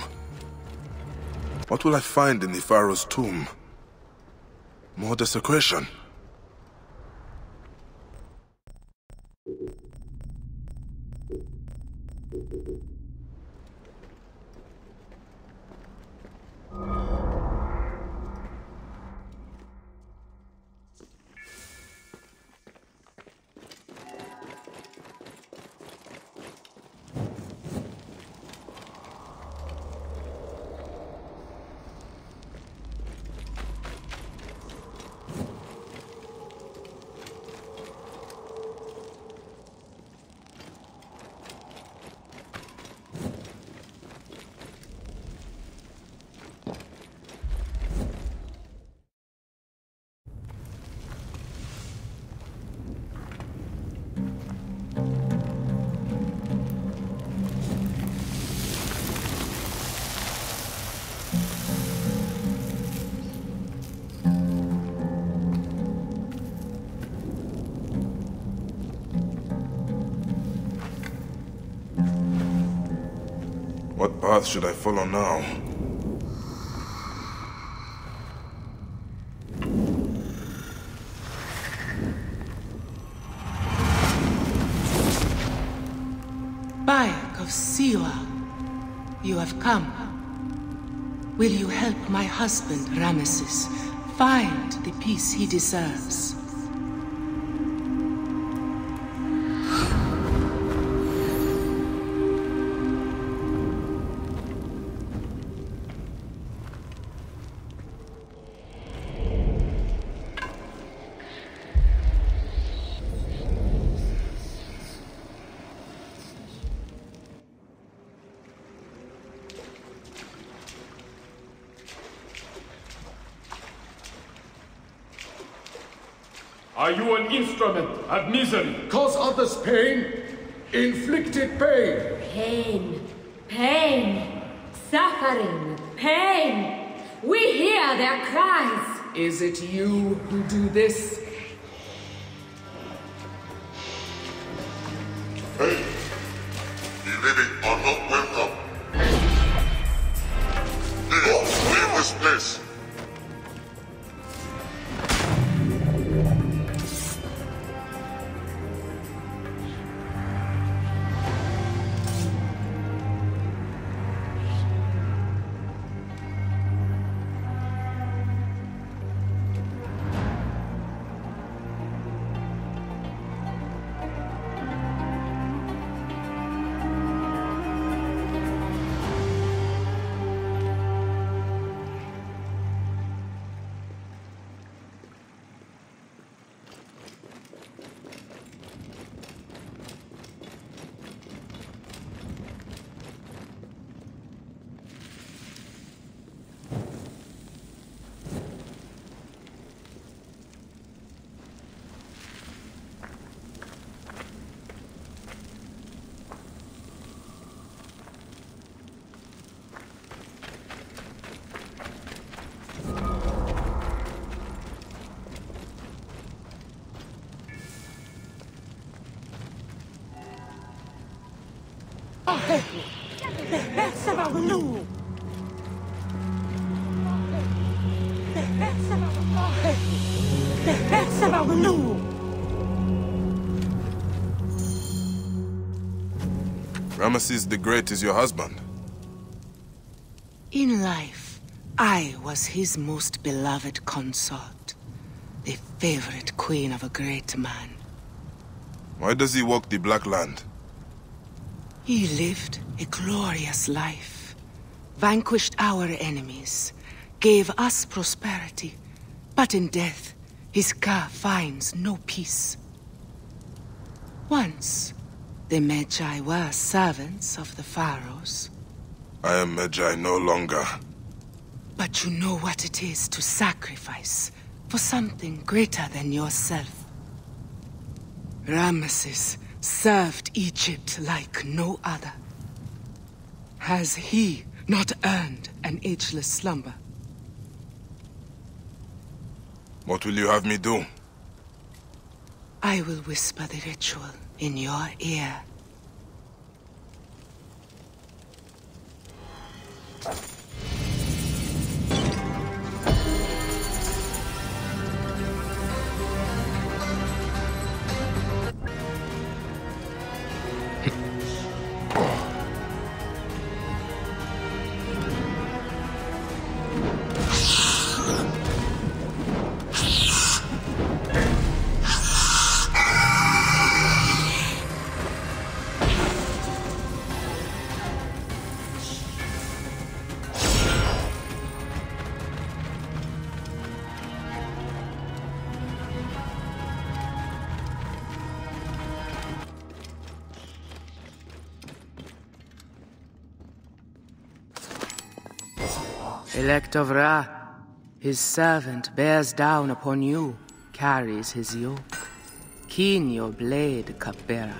What will I find in the Pharaoh's tomb? More desecration. What path should I follow now? Bayek of Siwa, you have come. Will you help my husband, Ramesses, find the peace he deserves? Are you an instrument of misery? Cause others pain, inflicted pain. Pain, pain, suffering, pain. We hear their cries. Is it you who do this? Hey, the living are not welcome. Leave this place. Ramesses the Great is your husband? In life, I was his most beloved consort, the favorite queen of a great man. Why does he walk the Black Land? He lived a glorious life, vanquished our enemies, gave us prosperity, but in death, his Ka finds no peace. Once, the Magi were servants of the Pharaohs. I am Magi no longer. But you know what it is to sacrifice for something greater than yourself. Ramesses served Egypt like no other. Has he not earned an ageless slumber? What will you have me do? I will whisper the ritual in your ear. Elect of Ra, his servant bears down upon you, carries his yoke. Keen your blade, cupbearer.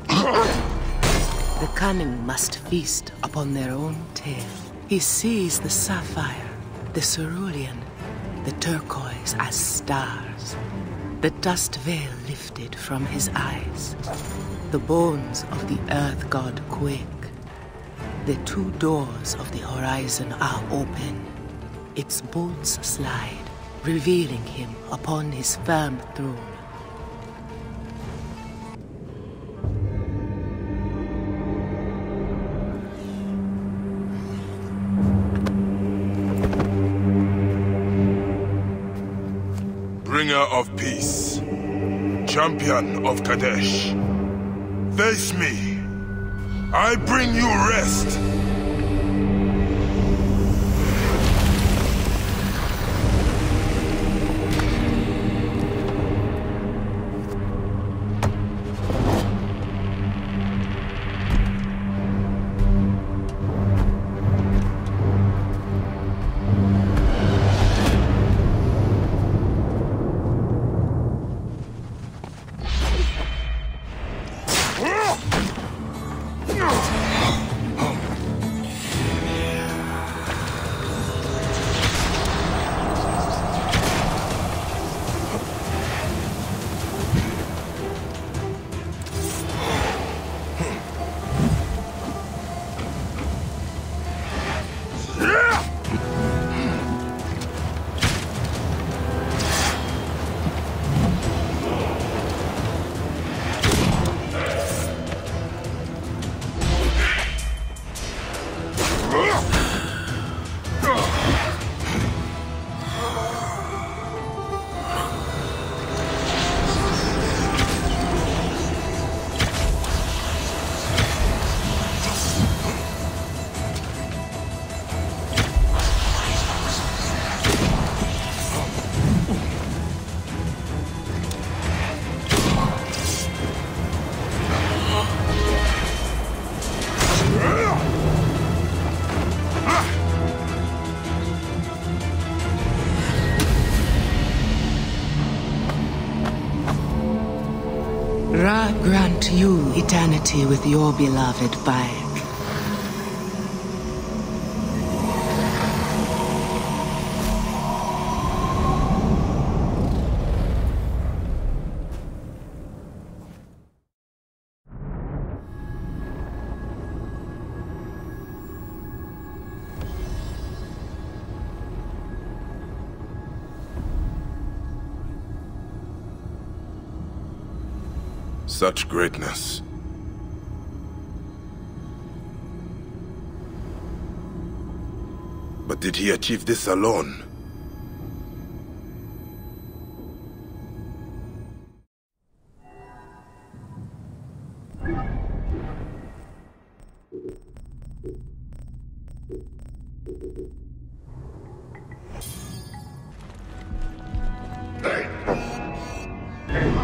The cunning must feast upon their own tail. He sees the sapphire, the cerulean, the turquoise as stars. The dust veil lifted from his eyes. The bones of the earth god quake. The two doors of the horizon are open. Its bolts slide, revealing him upon his firm throne. Bringer of peace, champion of Kadesh, face me. I bring you rest. Ra grant you eternity with your beloved Bayek. Such greatness. But did he achieve this alone?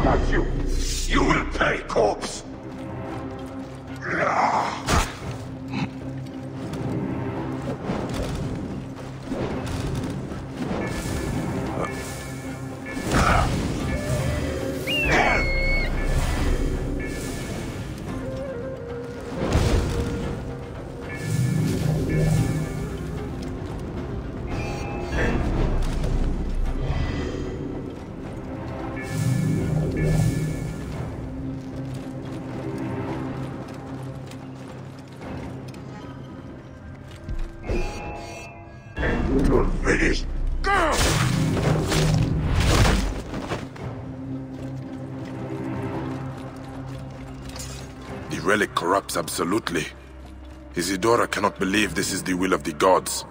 That's you. You will pay, corpse. You're finished. Go! The relic corrupts absolutely. Isidora cannot believe this is the will of the gods.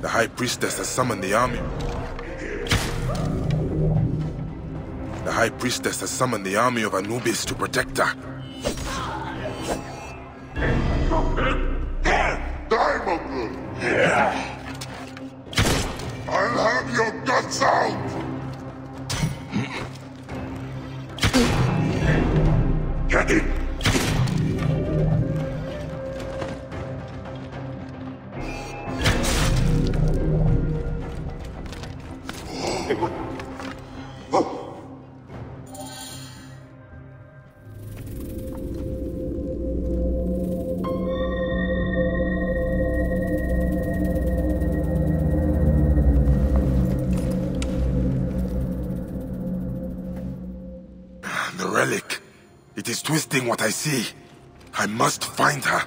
The High Priestess has summoned the army. The High Priestess has summoned the army of Anubis to protect her. Diamond! I'll have your guts out! Get it! The relic. It is twisting what I see. I must find her.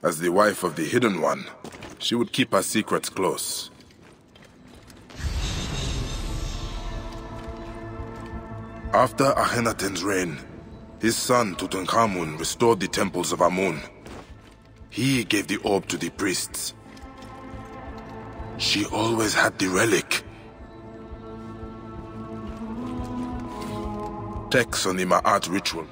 As the wife of the Hidden One, she would keep her secrets close. After Akhenaten's reign, his son Tutankhamun restored the temples of Amun. He gave the orb to the priests. She always had the relic. Texts on the Ma'at ritual.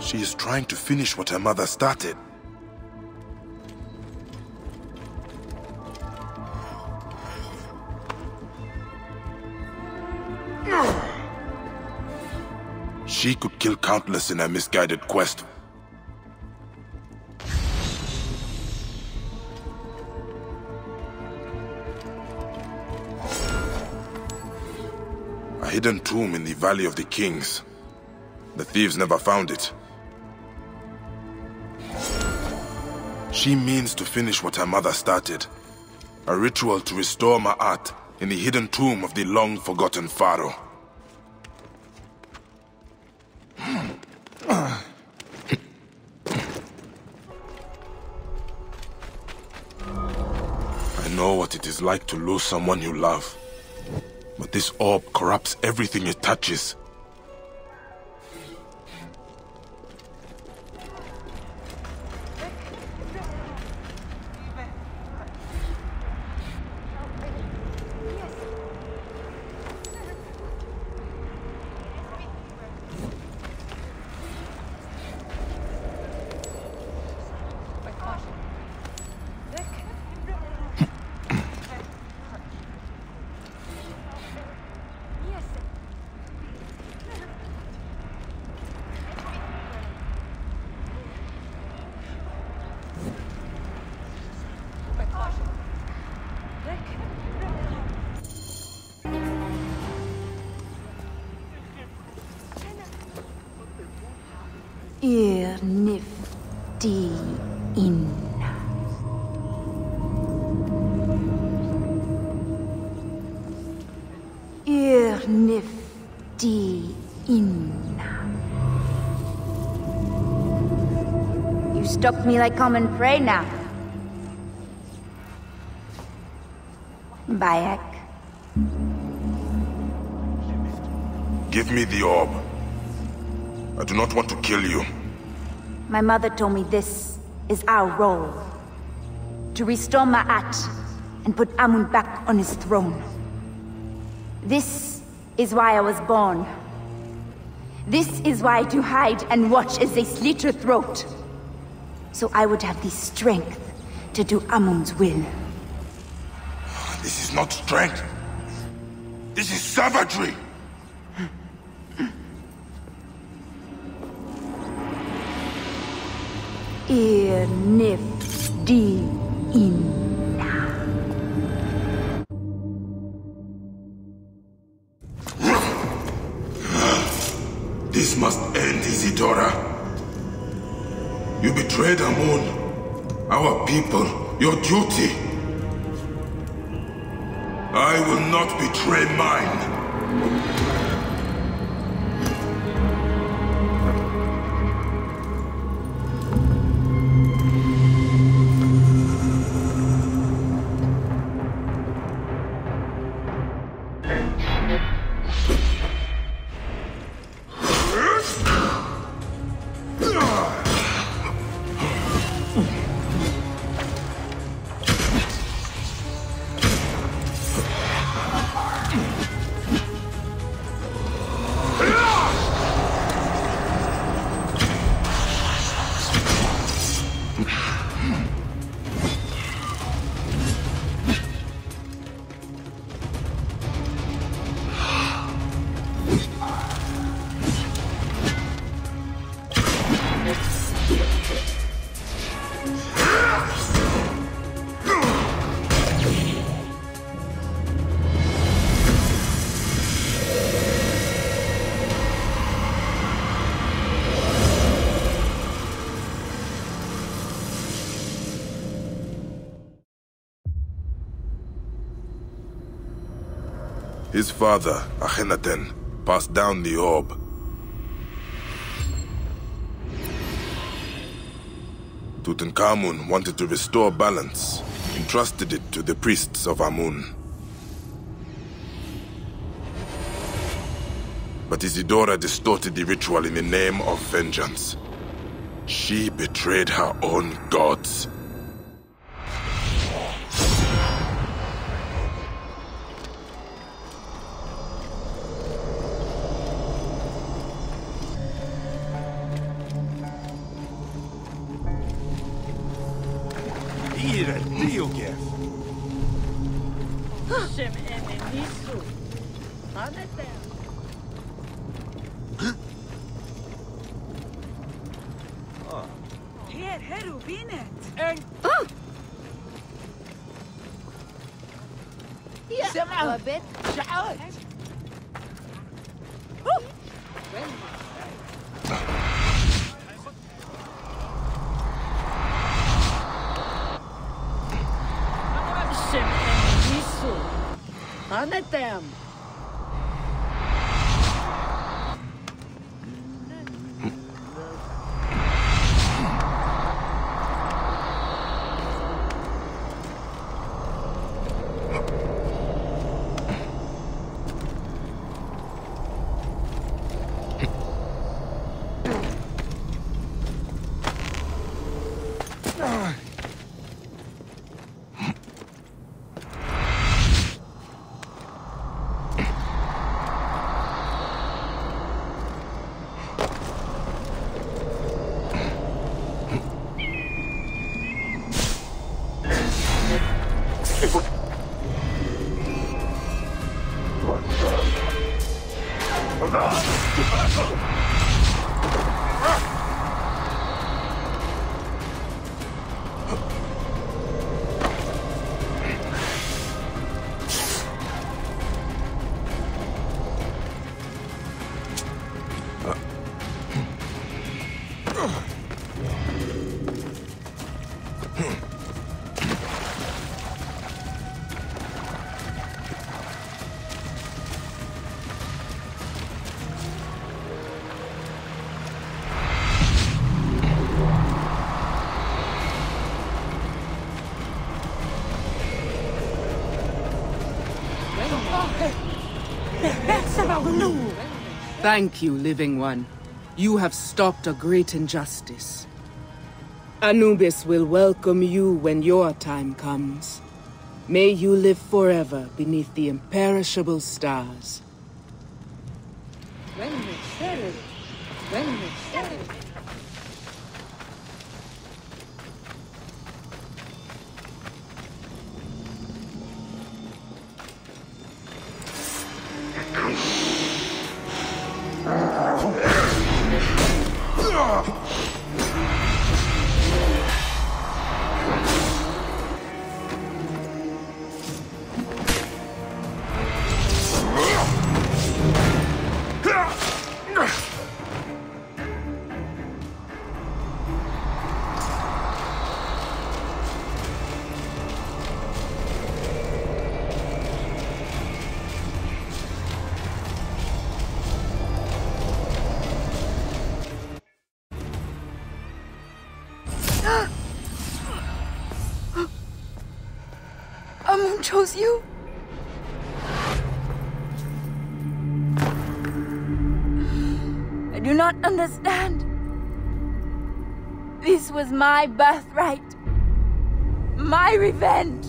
She is trying to finish what her mother started. She could kill countless in her misguided quest. A hidden tomb in the Valley of the Kings. The thieves never found it. She means to finish what her mother started. A ritual to restore Ma'at in the hidden tomb of the long-forgotten Pharaoh. I know what it is like to lose someone you love. But this orb corrupts everything it touches. Ir nifti inna. Ir nifti inna. You stalk me like common prey now. Bayek. Give me the orb. I do not want to kill you. My mother told me this is our role. To restore Ma'at and put Amun back on his throne. This is why I was born. This is why I do hide and watch as they slit her throat. So I would have the strength to do Amun's will. This is not strength. This is savagery. Ir nif di inna. This must end, Isidora. You betrayed Amun, our people, your duty. I will not betray mine. His father, Akhenaten, passed down the orb. Tutankhamun wanted to restore balance, entrusted it to the priests of Amun. But Isidora distorted the ritual in the name of vengeance. She betrayed her own gods. Thank you, Living One. You have stopped a great injustice. Anubis will welcome you when your time comes. May you live forever beneath the imperishable stars. When we settle, when we settle. Amun chose you. I do not understand. This was my birthright. My revenge.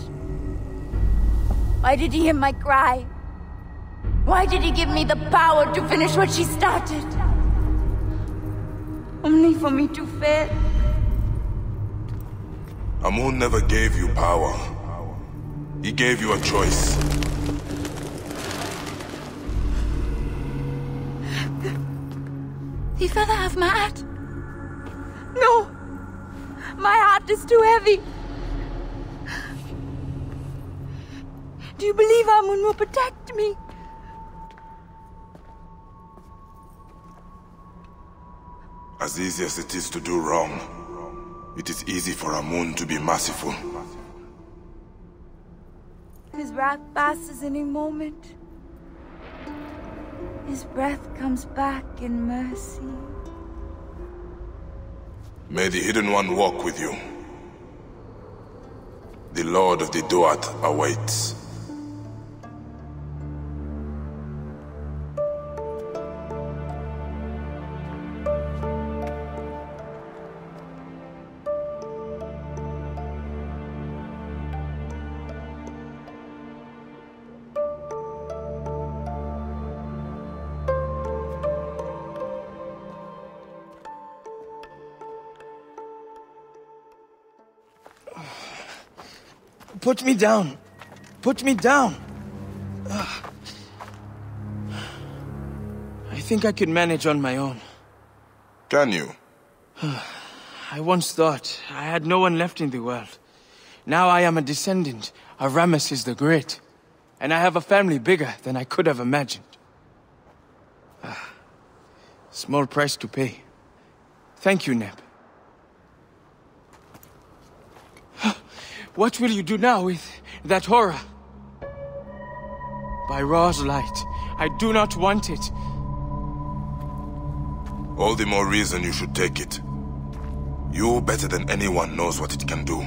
Why did he hear my cry? Why did he give me the power to finish what she started? Only for me to fail. Amun never gave you power. He gave you a choice. The feather of my heart. No! My heart is too heavy. Do you believe Amun will protect me? As easy as it is to do wrong, it is easy for Amun to be merciful. His wrath passes any moment. His breath comes back in mercy. May the Hidden One walk with you. The Lord of the Duat awaits. Put me down. Put me down. I think I could manage on my own. Can you? I once thought I had no one left in the world. Now I am a descendant of Ramesses the Great, and I have a family bigger than I could have imagined. Small price to pay. Thank you, Neb. What will you do now with that horror? By Ra's light, I do not want it. All the more reason you should take it. You, better than anyone, knows what it can do.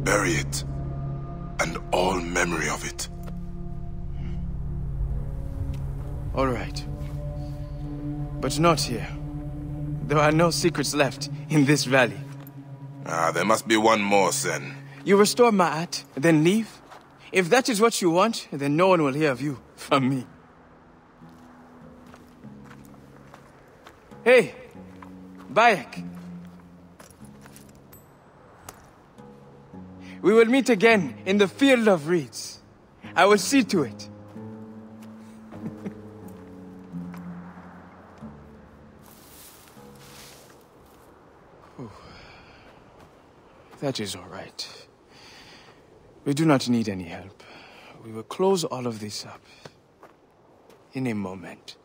Bury it, and all memory of it. All right. But not here. There are no secrets left in this valley. There must be one more, Sen. You restore Ma'at, then leave? If that is what you want, then no one will hear of you from me. Hey, Bayek. We will meet again in the Field of Reeds. I will see to it. That is all right. We do not need any help. We will close all of this up in a moment.